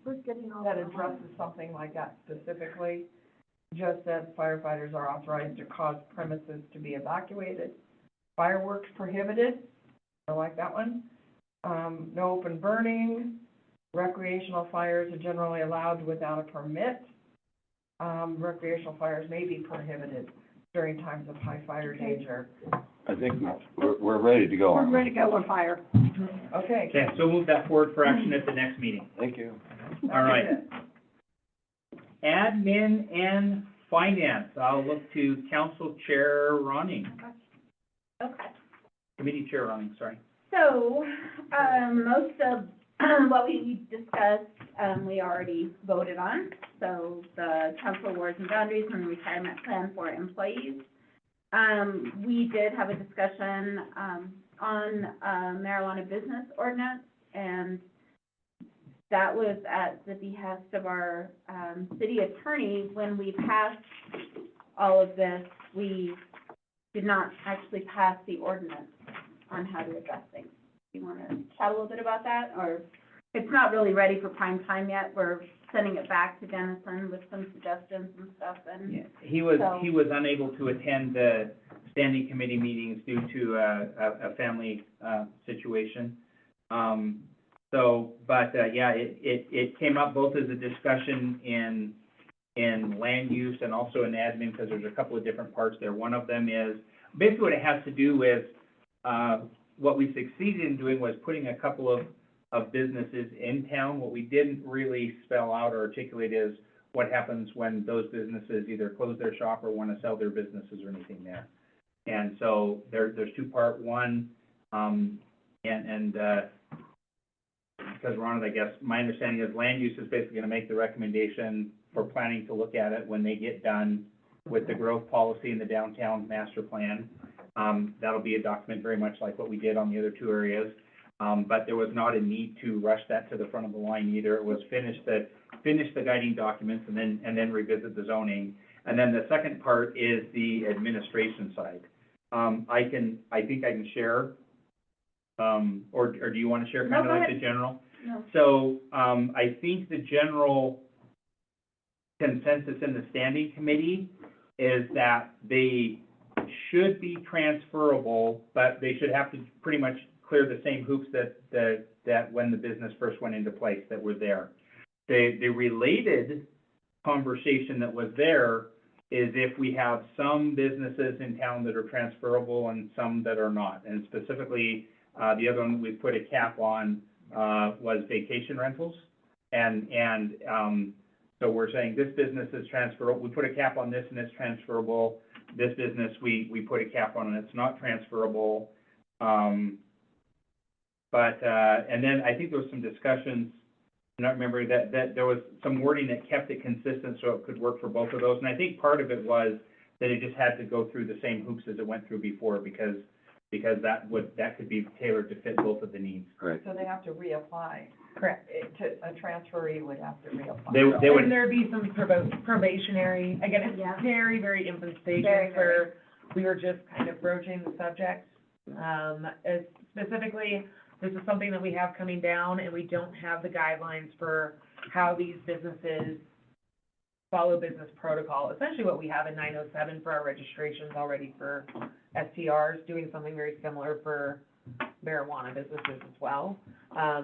We're getting all
that addresses something like that specifically. Just that firefighters are authorized to cause premises to be evacuated. Fireworks prohibited, I like that one. No open burning. Recreational fires are generally allowed without a permit. Recreational fires may be prohibited during times of high fire danger.
I think we're ready to go.
We're
aren't we?
ready to go on fire.
Okay.
okay, so move that forward for action at the next meeting.
Thank you.
All right.
That's it.
Admin and finance, I'll look to Council Chair Ronning,
Okay.
Committee Chair Ronning, sorry.
So, most of what we discussed, we already voted on. So the council awards and boundaries and the retirement plan for employees. We did have a discussion, on, marijuana business ordinance, and that was at the behest of our, city attorney. When we passed all of this, we did not actually pass the ordinance on how to address things. Do you want to chat a little bit about that, or it's not really ready for prime time yet? We're sending it back to Dennison with some suggestions and stuff, and
Yeah, he was
So-
unable to attend the standing committee meetings due to a family, situation. Yeah, it came up both as a discussion in land use and also in admin, because there's a couple of different parts there. One of them is, basically what it has to do with, what we succeeded in doing was putting a couple of businesses in town. What we didn't really spell out or articulate is what happens when those businesses either close their shop or want to sell their businesses or anything there. And so there's two-part. One, because we're on it, I guess, my understanding is land use is basically gonna make the recommendation for planning to look at it when they get done with the growth policy and the downtown master plan. That'll be a document very much like what we did on the other two areas. But there was not a need to rush that to the front of the line either. It was finish the guiding documents and then revisit the zoning. And then the second part is the administration side. I think I can share, or do you want to share
No,
kind
go
of like
ahead.
the general?
No.
So, I think the general consensus in the standing committee is that they should be transferable, but they should have to pretty much clear the same hoops that when the business first went into place that were there. The related conversation that was there is if we have some businesses in town that are transferable and some that are not. And specifically, the other one we put a cap on, was vacation rentals. So we're saying this business is transferable. We put a cap on this and it's transferable. This business, we put a cap on and it's not transferable. And then I think there was some discussions, I don't remember, that there was some wording that kept it consistent so it could work for both of those. And I think part of it was that it just had to go through the same hoops as it went through before because that could be tailored to fit both of the needs.
Right.
So they have to reapply.
Correct.
A transferee would have to reapply.
They would,
And there'd be some probationary, again, it's
Yeah.
very, very infant
Very,
stages where we were just kind of broaching the subject. As specifically, this is something that we have coming down and we don't have the guidelines for how these businesses follow business protocol. Essentially what we have in 907 for our registrations already for STRs, doing something very similar for marijuana businesses as well.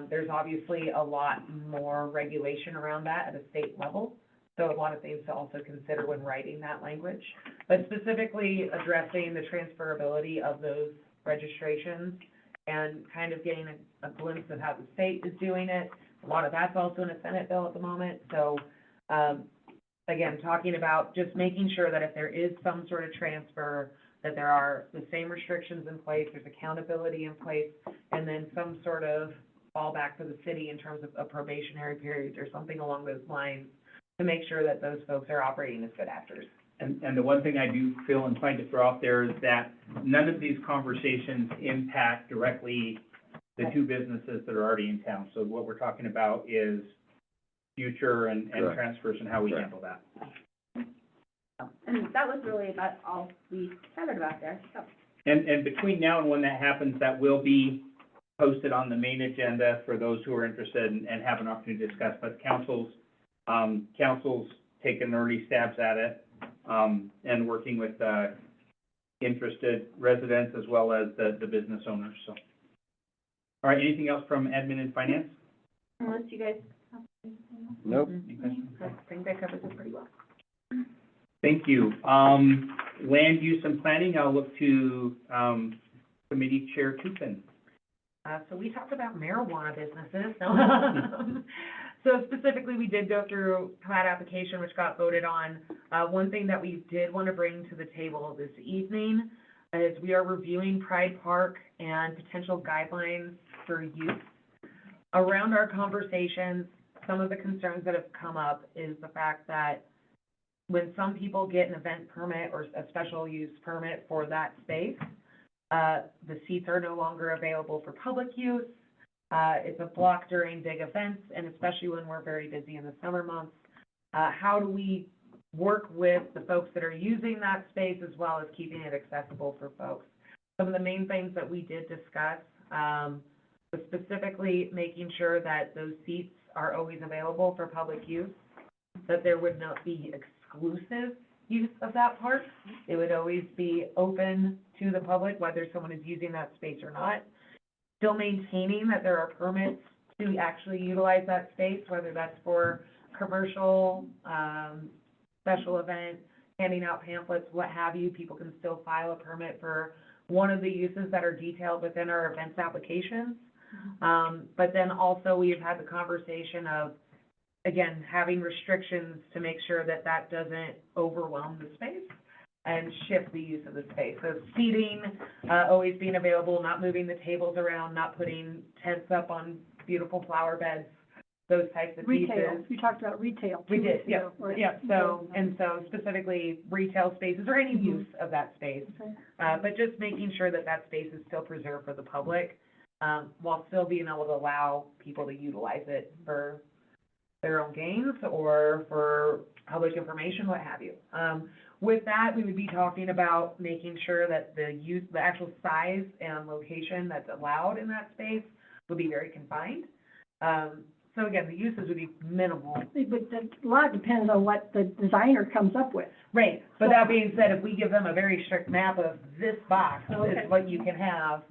There's obviously a lot more regulation around that at a state level, so a lot of things to also consider when writing that language. But specifically addressing the transferability of those registrations and kind of getting a glimpse of how the state is doing it. A lot of that's also in a Senate bill at the moment, so, again, talking about just making sure that if there is some sort of transfer, that there are the same restrictions in place, there's accountability in place, and then some sort of fallback for the city in terms of a probationary period or something along those lines to make sure that those folks are operating as good actors.
and the one thing I do feel inclined to throw out there is that none of these conversations impact directly the two businesses that are already in town. So what we're talking about is future and
Correct.
transfers and how we
Correct.
handle that.
And that was really about all we chatted about there, so.
And between now and when that happens, that will be posted on the main agenda for those who are interested and have an opportunity to discuss. But council's taken early stabs at it, and working with, interested residents as well as the business owners, so. All right, anything else from admin and finance?
Unless you guys have anything else.
Nope.
Any questions?
I think that covers it pretty well.
Thank you. Land use and planning, I'll look to, Committee Chair Tupin.
So we talked about marijuana businesses, so. So specifically, we did go through plat application, which got voted on. One thing that we did want to bring to the table this evening is we are reviewing Pride Park and potential guidelines for use. Around our conversations, some of the concerns that have come up is the fact that when some people get an event permit or a special use permit for that space, the seats are no longer available for public use. It's a block during big events, and especially when we're very busy in the summer months. How do we work with the folks that are using that space as well as keeping it accessible for folks? Some of the main things that we did discuss, was specifically making sure that those seats are always available for public use, that there would not be exclusive use of that park. It would always be open to the public, whether someone is using that space or not. Still maintaining that there are permits to actually utilize that space, whether that's for commercial, special event, handing out pamphlets, what have you. People can still file a permit for one of the uses that are detailed within our events applications. But then also we've had the conversation of again, having restrictions to make sure that that doesn't overwhelm the space and shift the use of the space. So seating, always being available, not moving the tables around, not putting tents up on beautiful flower beds, those types of pieces.
Retail, we talked about retail.
We
too,
did,
you
yeah,
know, or-
yeah, so, and so specifically retail spaces or any use of that space.
Okay.
But just making sure that that space is still preserved for the public, while still being able to allow people to utilize it for their own gains or for public information, what have you. With that, we would be talking about making sure that the actual size and location that's allowed in that space would be very confined. So again, the uses would be minimal.
But a lot depends on what the designer comes up with.
Right, but that being said, if we give them a very strict map of this box
Okay.
is what you can have,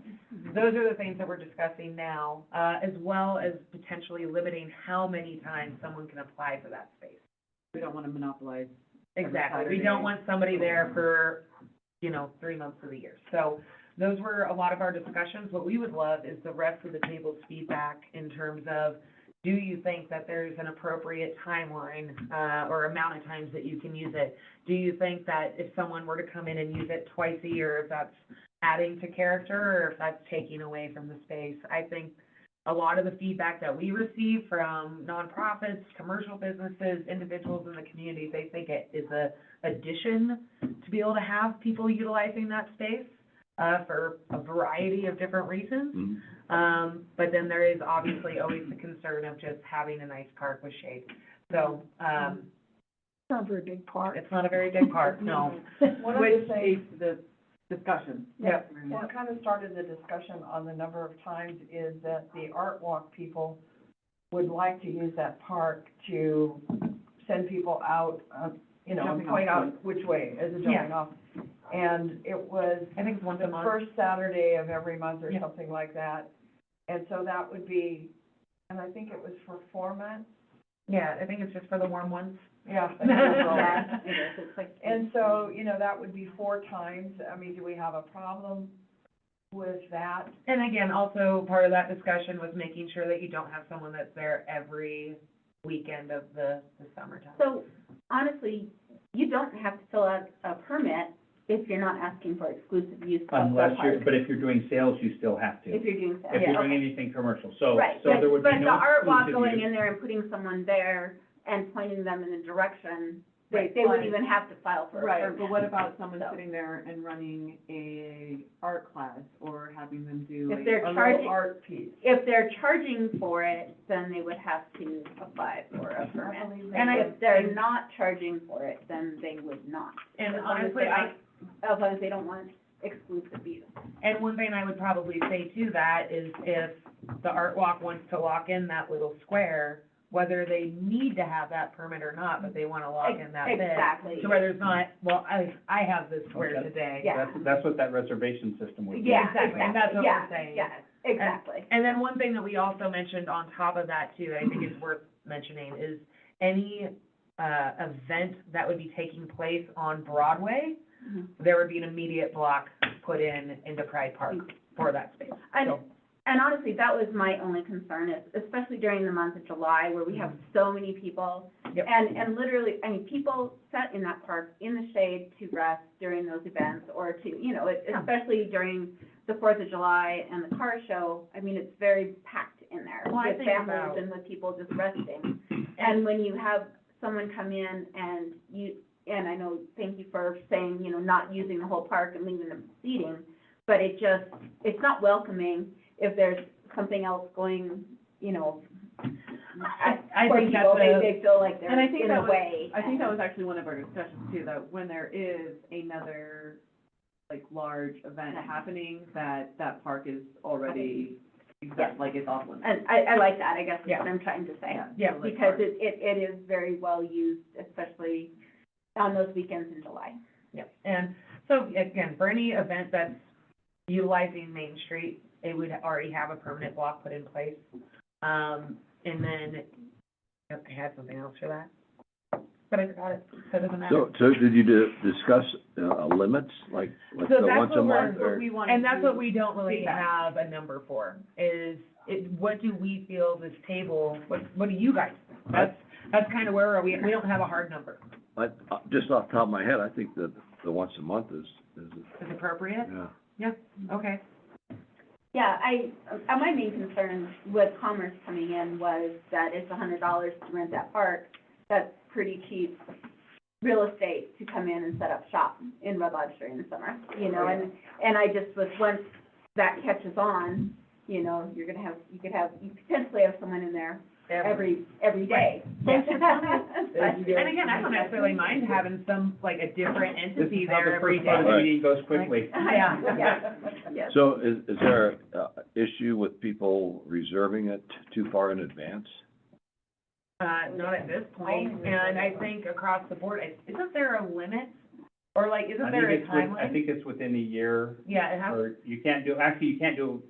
those are the things that we're discussing now, as well as potentially limiting how many times someone can apply for that space.
We don't want to monopolize. every
Exactly, we
Saturday.
don't want somebody there for, 3 months of the year. So those were a lot of our discussions. What we would love is the rest of the table's feedback in terms of, do you think that there's an appropriate timeline, or amount of times that you can use it? Do you think that if someone were to come in and use it twice a year, if that's adding to character or if that's taking away from the space? I think a lot of the feedback that we receive from nonprofits, commercial businesses, individuals in the community, they think it is a addition to be able to have people utilizing that space, for a variety of different reasons.
Mhm.
But then there is obviously always the concern of just having a nice park with shade. So,
It's not a very big part.
it's not a very big park, no.
One of the
Which
things,
is the discussion.
Yep.
what kind of started the discussion on the number of times is that the Art Walk people would like to use that park to send people out, and
Jumping
point
off
out which way as a
Yeah.
jumping off. And it was
I think it's once a
the
month.
first Saturday of every month or
Yeah.
something like that. And so that would be, and I think it was for 4 months,
Yeah, I think it's just for the warm ones.
yeah.
Yeah, it is, it's like.
And so, that would be 4 times. I mean, do we have a problem with that?
And again, also part of that discussion was making sure that you don't have someone that's there every weekend of the summertime.
So honestly, you don't have to fill out a permit if you're not asking for exclusive use of the
Unless
park.
but if you're doing sales, you still have to.
If you're doing sales.
If you're
Yeah,
doing
okay.
anything commercial, so,
Right,
so there would be
but the
no
art walk
exclusive
going
use.
in there and putting someone there and pointing them in a direction, they
Right,
wouldn't
but-
even have to file for a
Right,
permit.
but what about someone
So-
sitting there and running a art class or having them do
If
a
they're
A
charging,
little art piece.
if they're charging for it, then they would have to apply for a permit.
believe
And
If they're not charging for it, then they would not.
And
As long as
honestly,
they don't- as long as they don't want exclusive use.
And one thing I would probably say to that is if the art walk wants to lock in that little square, whether they need to have that permit or not, but they wanna lock in that bit.
Exactly.
So where there's not, well, I have this square
Okay.
today.
Yeah.
That's what that reservation system would be.
Yeah,
Exactly, and that's what
yeah,
we're saying.
yeah, exactly.
And then one thing that we also mentioned on top of that too, I think is worth mentioning, is any, event that would be taking place on Broadway,
Mhm.
there would be an immediate block put into Pride Park for that space. So-
And honestly, that was my only concern, especially during the month of July, where we have so many people.
Yep.
And literally, I mean, people sat in that park in the shade to rest during those events, or to, especially during the Fourth of July and the car show. I mean, it's very packed in there
Well, I
with
think
families
about-
and with people just resting. And when you have someone come in and and I know, thank you for saying, not using the whole park and leaving them seating, but it's not welcoming if there's something else going,
I
for
think
people,
that's
they feel like
And I
they're
think
in
that
a
was,
way.
I think that was actually one of our discussions too, that when there is another, like, large event happening, that park is already,
Yes.
like, it's off limits.
And I like that, I guess is
Yeah.
what I'm trying to say.
Yeah,
So, like,
Because
park-
it is very well used, especially on those weekends in July.
Yeah, and so again, for any event that's utilizing Main Street, it would already have a permanent block put in place. And then, I had something else for that, but I forgot it, so it doesn't matter.
So did you discuss, limits, like
So
the
that's
once a
what
month
we're-
or?
We want
And
to
that's
do-
what we don't really
feedback.
have a number for, what do we feel this table, what do you guys think? that's kind of where we don't have a hard number.
Just off the top of my head, I think that the once a month is,
Is appropriate?
yeah.
Okay.
Yeah, my main concern with Commerce coming in was that it's $100 to rent that park. That's pretty cheap real estate to come in and set up shop in Red Lodge during the summer, you know, and I just was, once that catches on, you know, you potentially have someone in there every day.
Yeah. And again, I don't necessarily mind having some, like, a different
This
entity
is how
there
the
every
first part of
day.
the meeting goes quickly.
Yeah.
So is there a issue with people reserving it too far in advance?
Not at this point, and I think across the board, isn't there a limit? Or like, isn't there a timeline?
I think it's within a year,
Yeah, it has,
or you can't do,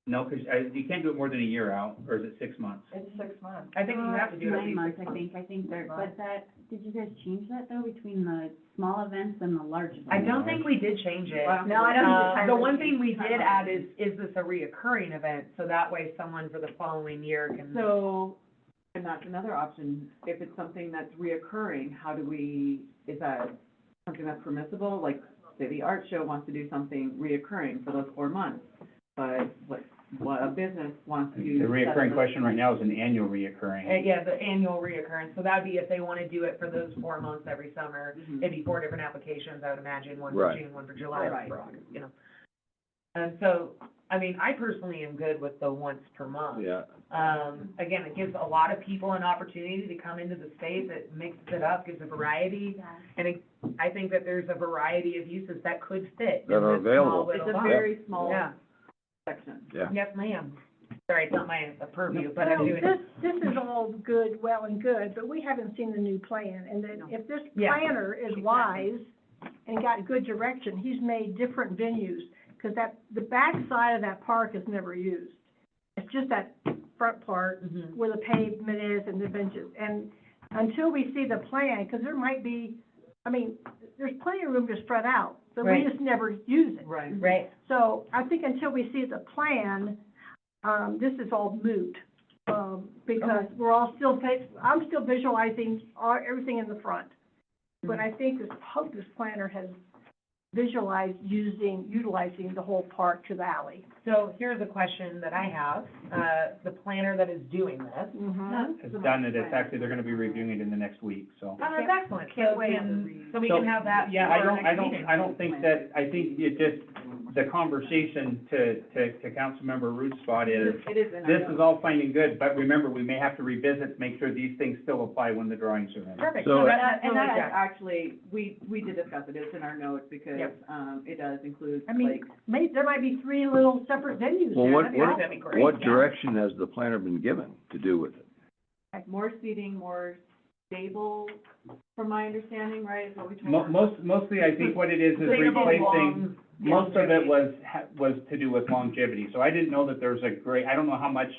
no, because you can't do it more than a year out, or is it 6 months?
It's 6 months.
I think you have to do it at
9
least
months,
6
I
months.
think there, but that, did you guys change that though, between the small events and the large events?
I don't think we did change it.
No, I don't think
The one thing we did add is this a reoccurring event? So that way someone for the following year can.
So, and that's another option, if it's something that's reoccurring, is that something that's permissible? Like, say the art show wants to do something reoccurring for those 4 months, but what a business wants to do.
The reoccurring question right now is an annual reoccurring.
Yeah, the annual reoccurrence, so that'd be if they wanna do it for those 4 months every summer,
Mhm.
it'd be 4 different applications, I would imagine, one for
Right.
June, one for July, one
Right.
for August, you know. And so, I mean, I personally am good with the once per month.
Yeah,
Again, it gives a lot of people an opportunity to come into the space, it mixes it up, gives a variety, and I think that there's a variety of uses that could fit in
That are
this small
available.
little
It's a
box.
very small
Yeah,
section.
yeah.
yes, ma'am. Sorry, it's not my purview, but I'm
Well,
doing it.
this is all good, well and good, but we haven't seen the new plan, and that if this
Yeah.
planner is wise and got good direction, he's made different venues, because the back side of that park is never used. It's just that front part
Mhm.
where the pavement is and the benches, and until we see the plan, because there might be, I mean, there's plenty of room to spread out, but we
Right.
just never use it.
Right.
Right.
So I think until we see the plan, this is all moot, because we're all still, I'm still visualizing everything in the front. But I think hope this planner has visualized utilizing the whole park to the alley.
So here's a question that I have, the planner that is doing this.
Has done it, it's actually, they're gonna be reviewing it in the next week, so.
Oh, that's excellent,
Can't
so
wait.
we can have that
Yeah,
for
I
our
don't,
next meeting.
I don't think that, I think it just, the conversation to Councilmember Root's spot is,
It is in our
this is
notes.
all fine and good, but remember, we may have to revisit, to make sure these things still apply when the drawings are in.
Perfect,
So-
so that's
And
totally
that is
correct.
actually, we did discuss it, it's in our notes, because,
Yep.
it does include,
I mean,
like,
there might be 3 little separate venues
Well,
there.
what,
That'd be
what,
awesome.
That'd be great,
what
yeah.
direction has the planner been given to do with it?
more seating, more stable, from my understanding, right, is what we told them?
Mostly, I think what it is
Sustainable
replacing,
long-
most of it was to do with longevity. So I didn't know that there's I don't know how much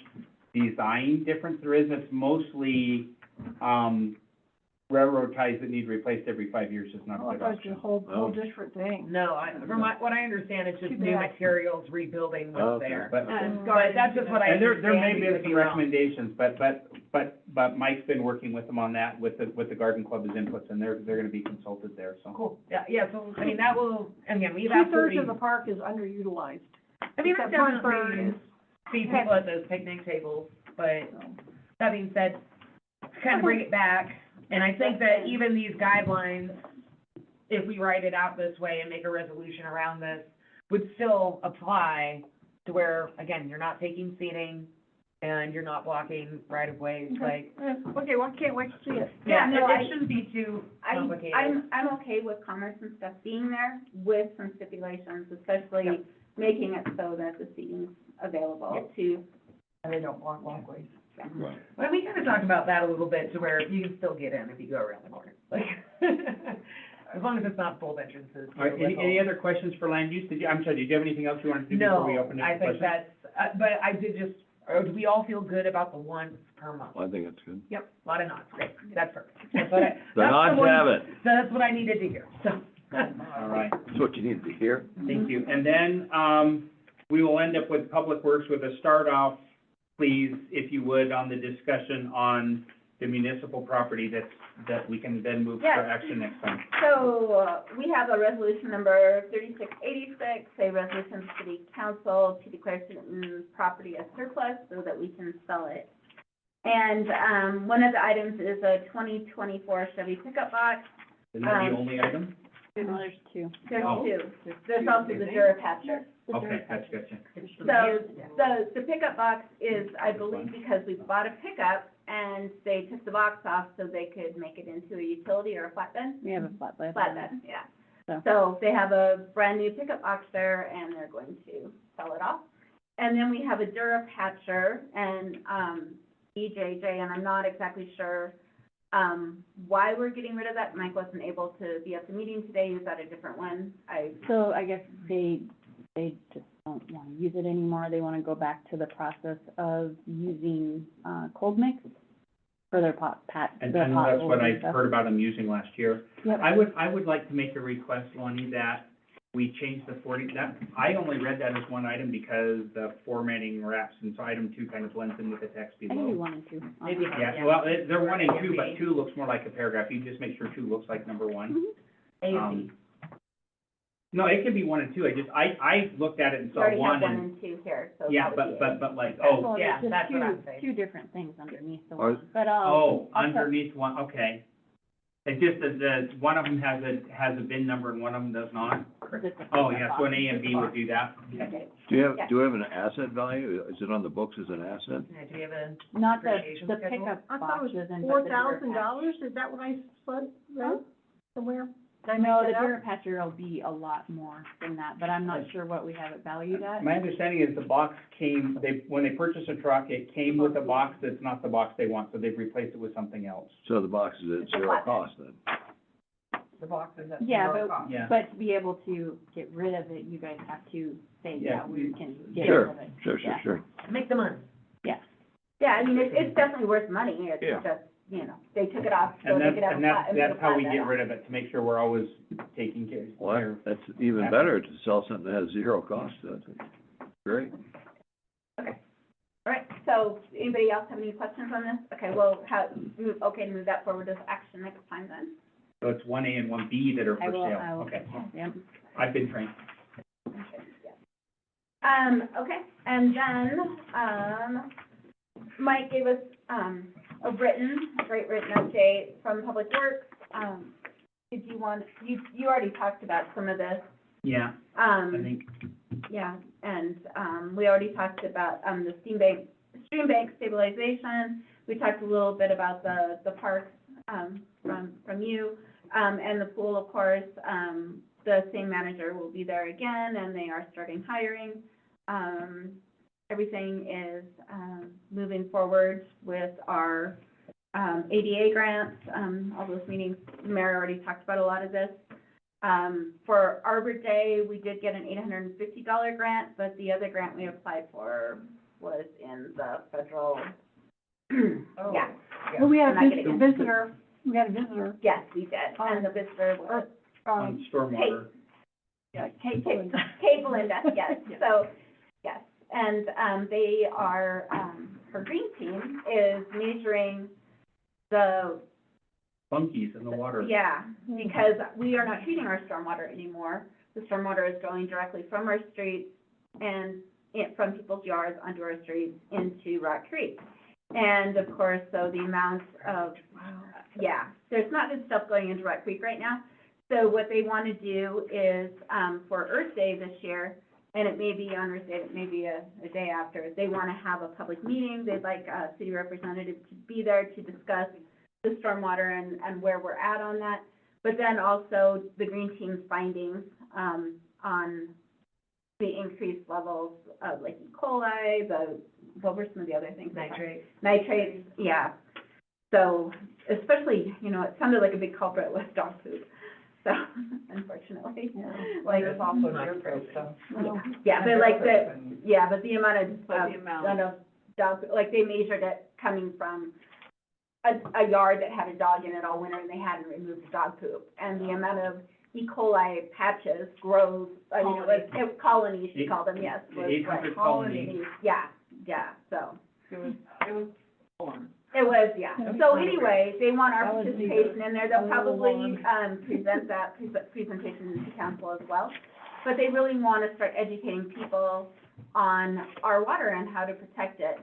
design difference there is. It's mostly, railroad ties that need replaced every 5 years is not a
Oh, I
good
thought it was
option.
a whole
Oh.
different thing.
No, from what I understand, it's just
Too
new
bad.
materials rebuilding what's
Okay.
there.
But,
But that's just what I
and there
understand.
may
because
be
if
some
you're wrong.
recommendations, but Mike's been working with them on that, with the garden club as inputs, and they're gonna be consulted there, so.
Cool, yeah, so, I mean, that will, again, we've
2/3
absolutely,
of the park is underutilized.
I mean, I've
that front
definitely
third is-
seen people at those picnic tables, but that being said, to kind of bring it back, and I think that even these guidelines, if we write it out this way and make a resolution around this, would still apply to where, again, you're not taking seating and you're not blocking right-of-ways, like,
Okay, well, I can't wait to see it.
yeah,
no,
it shouldn't be too complicated.
I'm okay with Commerce and stuff being there with some stipulations, especially
Yep.
making it so that the seating's available to,
And they don't block walkways.
Right.
Well, we kind of talked about that a little bit, to where you can still get in if you go around the corner, like, as long as it's not both entrances.
All right, any other questions for land use? I'm sorry, did you have anything else you wanted to do before we open it
No,
to
I think
questions?
that's, but I did just, do we all feel good about the once per month?
Well, I think that's good.
Yep, a lot of nods, great, that's perfect. That's what I-
The
that's
nods
one-
have it.
That's what I needed to hear, so.
All right,
That's what you need to hear.
thank you. And then, we will end up with Public Works with a start off, please, if you would, on the discussion on the municipal property that we can then move for
Yes.
action next time.
So, we have a resolution number 3686, a resolution of the city council to declare certain property as surplus so that we can sell it. And, one of the items is a 2024 Chevy pickup box.
Isn't that the only item?
No, there's two.
There's
Oh.
two. There's also the Durapatcher.
Okay, gotcha.
So, the pickup box is, I believe, because we bought a pickup and they took the box off so they could make it into a utility or a flatbed.
We have a flatbed.
Flatbed, yeah.
So.
So they have a brand new pickup box there and they're going to sell it off. And then we have a Durapatcher and, EJJ, and I'm not exactly sure, why we're getting rid of that. Mike wasn't able to be at the meeting today. Is that a different one?
So I guess they just don't want to use it anymore. They want to go back to the process of using, cold mix for their
And
their
I know that's what
potholes
I
and stuff.
heard about them using last year.
Yep.
I would like to make a request, Lonnie, that we change the 40, I only read that as one item because the formatting wraps, and so item 2 kind of blends in with the text
I can do
below.
1 and 2.
Maybe.
Yeah, well, they're 1 and 2, but 2 looks more like a paragraph. You just make sure 2 looks like number 1.
A,
No, it can be 1 and 2. I looked at it and
we
saw
already
1
have 1
and,
and 2 here, so.
yeah,
that would be
but like,
Well,
yeah,
there's
that's
just
what I'm saying.
two different things underneath the
Are-
one, but
oh,
I'll tell-
underneath 1, okay. It just, the, one of them has a VIN number and one of them does not?
It's a-
Oh, yeah, so an A and B would do that.
Okay.
Do you
Yeah.
do we have an asset value? Is it on the books as an asset?
Do we have a
Not the
depreciation schedule?
pickup
I thought it was
boxes and. but the
$4,000, is that what I read somewhere? Did I
No,
make
the
that up?
Durapatcher will be a lot more than that, but I'm not sure what we have it valued at.
My understanding is the box came, when they purchased a truck, it came with a box that's not the box they want, so they've replaced it with something else.
So the box is at
It's a
zero
flatbed.
cost then?
The box is at
Yeah,
zero
but-
cost.
Yeah.
But to be able to get rid of it, you guys have to say,
Yeah,
yeah, we can get rid
Sure,
of it.
sure,
Yeah.
Make the money.
Yeah.
Yeah, I mean, it's definitely worth money. It's
Yeah.
just, they took it off so
And
they
that's,
could have a
and
flat.
that's how we get rid of it, to make sure we're always taking care
Well,
of.
that's even better to sell something that has zero cost to it. Great.
All right, so anybody else have any questions on this? Okay, well, move that forward to action next time then.
So it's 1A and 1B that are
I
for
will,
sale, okay.
Yeah.
I've been trained.
Okay, and then, Mike gave us, a great written update from Public Works. Did you want, you already talked about some of this.
Yeah, I
Um,
think,
yeah, and, we already talked about, the stream bank stabilization. We talked a little bit about the parks, from you, and the pool, of course. The same manager will be there again, and they are starting hiring. Everything is, moving forward with our, ADA grants, all those meetings. The mayor already talked about a lot of this. For Arbor Day, we did get an $850 grant, but the other grant we applied for was in the federal,
Oh,
yeah.
Well, we had
I'm not
a
getting
visitor,
Yes, we did, and the visitor was,
on stormwater.
Kate Belinda, yes, so, yes. And, they are, her green team is measuring the,
Funkies in the water.
yeah, because we are not treating our stormwater anymore. The stormwater is going directly from our streets and from people's yards onto our streets into Rock Creek. And of course, so the amount of, yeah, there's not good stuff going into Rock Creek right now. So what they want to do is, for Earth Day this year, and it may be on Earth Day, it may be a day after, they want to have a public meeting. They'd like a city representative to be there to discuss the stormwater and where we're at on that. But then also the green team's findings, on the increased levels of like E. coli, what were some of the other things? Nitrates, yeah. So especially, it sounded like a big culprit was dog food. So unfortunately, like,
There's also nitrate stuff.
yeah, but like but the amount of,
But the amount.
of dog, like they measured it coming from a yard that had a dog in it all winter and they hadn't removed the dog poop. And the amount of E. coli patches grows, it was colonies, she called them, yes. was
800
like
colonies.
Yeah, so.
It was full on.
It was, yeah.
Okay.
So anyway, they want our
That was neat.
participation in there. They'll
A little
probably,
long.
present that presentation to council as well. But they really want to start educating people on our water and how to protect it,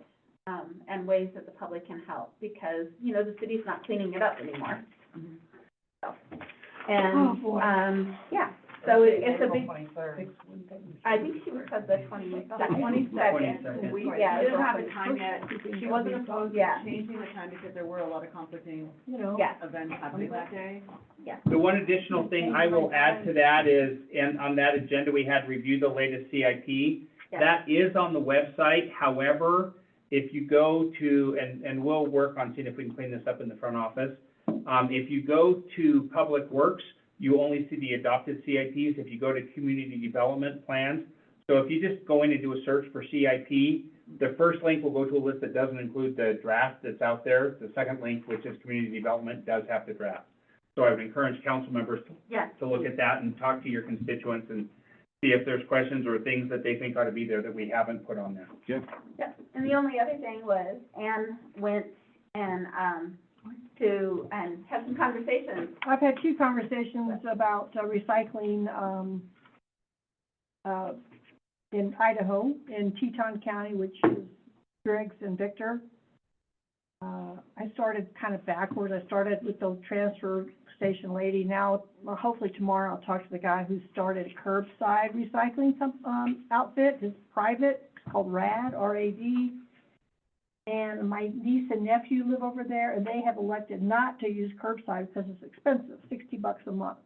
and ways that the public can help, because, you know, the city's not cleaning it up anymore. So, and,
Oh, boy.
yeah, so it's a big,
23rd.
I think she said the 22nd.
22nd.
We,
Right,
yeah.
she didn't
it's
have
open.
the time yet. She wasn't opposed to
Yeah.
changing the time because there were a lot of conflicting
You know.
Yeah.
events happening that day.
The one additional thing I will add to that is, and on that agenda, we had review the latest CIP.
Yeah.
That is on the website, however, if you go to, and we'll work on seeing if we can clean this up in the front office. If you go to Public Works, you only see the adopted CIPs. If you go to Community Development Plans, so if you just go in and do a search for CIP, the first link will go to a list that doesn't include the draft that's out there. The second link, which is Community Development, does have the draft. So I would encourage council members
Yes.
to look at that and talk to your constituents and see if there's questions or things that they think ought to be there that we haven't put on there.
Okay.
Yep, and the only other thing was Anne went and, and had some conversations.
I've had two conversations about recycling, in Idaho, in Teton County, which is Griggs and Victor. I started kind of backwards. I started with the transfer station lady. Now, well, hopefully tomorrow I'll talk to the guy who started a curbside recycling outfit. It's private. It's called RAD, R-A-D. And my niece and nephew live over there, and they have elected not to use curbside because it's expensive, $60 a month.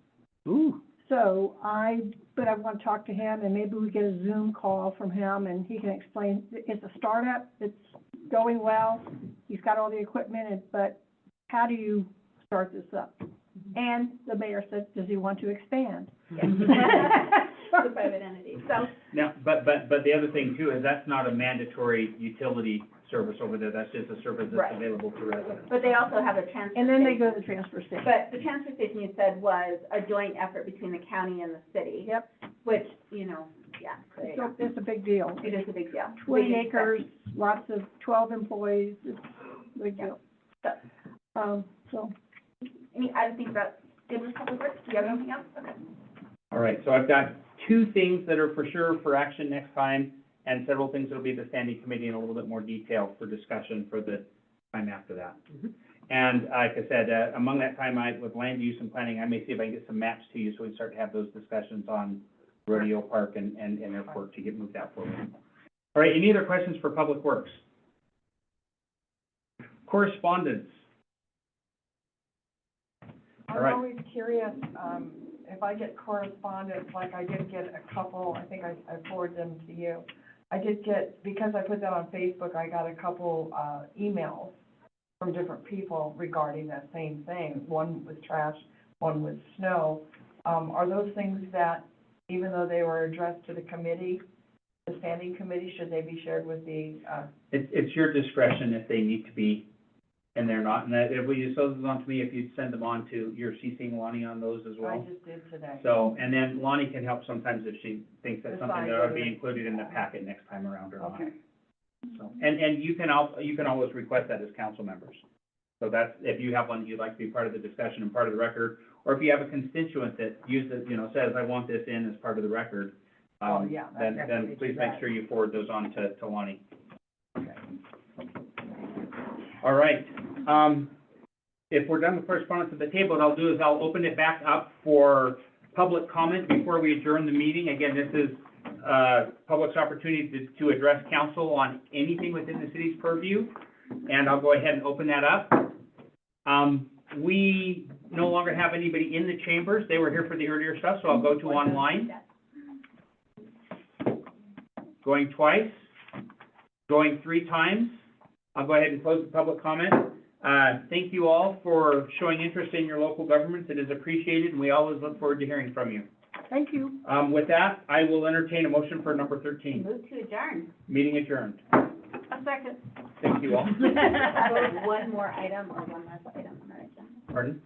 Ooh,
So I want to talk to him, and maybe we get a Zoom call from him, and he can explain. It's a startup, it's going well, he's got all the equipment, but how do you start this up? And the mayor said, does he want to expand?
The private entity, so,
Now, but the other thing too is that's not a mandatory utility service over there. That's just a service
Right.
that's available to residents.
but they also have a transfer
And then they
station.
go to the transfer station.
But the transfer station you said was a joint effort between the county and the city.
Yep,
Which, you know, yeah, there you go.
it's a big deal.
It is a big deal.
20
Big
acres, lots of 12 employees, it's a big deal. So,
Any other things about, good with public works? Do you have anything else? Okay.
All right, so I've got two things that are for sure for action next time, and several things that'll be the standing committee in a little bit more detail for discussion for the time after that. And like I said, among that time, with land use and planning, I may see if I can get some maps to you so we can start to have those discussions on Rodeo Park and Airport to get moved out forward. All right, any other questions for Public Works? Correspondence. All right.
I'm always curious, if I get correspondence, like I did get a couple, I think I forwarded them to you. I did get, because I put that on Facebook, I got a couple, emails from different people regarding that same thing. One was trash, one was snow. Are those things that, even though they were addressed to the committee, the standing committee, should they be shared with the,
It's your discretion if they need to be, and they're not, and that, if you send those on to me, if you send them on to, you're CCing Lonnie on those as
I
well.
just did today?
So, and then Lonnie can help sometimes if she thinks that's something that ought to be
Decide.
included in the packet next time around or not.
Okay.
So, and you can always request that as council members. So that's, if you have one you'd like to be part of the discussion and part of the record, or if you have a constituent that uses, says, I want this in as part of the record,
Oh, yeah, that
then
definitely
please
do
make
that.
sure you forward those on to Lonnie.
Okay.
All right, if we're done with correspondence at the table, what I'll do is I'll open it back up for public comment before we adjourn the meeting. Again, this is, public's opportunity to address council on anything within the city's purview, and I'll go ahead and open that up. We no longer have anybody in the chambers. They were here for the earlier stuff, so I'll go to online. Going twice, going 3 times. I'll go ahead and close the public comment. Thank you all for showing interest in your local governments. It is appreciated, and we always look forward to hearing from you.
thank you.
With that, I will entertain a motion for number 13.
Move to adjourn.
Meeting adjourned.
A second.
Thank you all.
One more item or one last item on our agenda.
Pardon?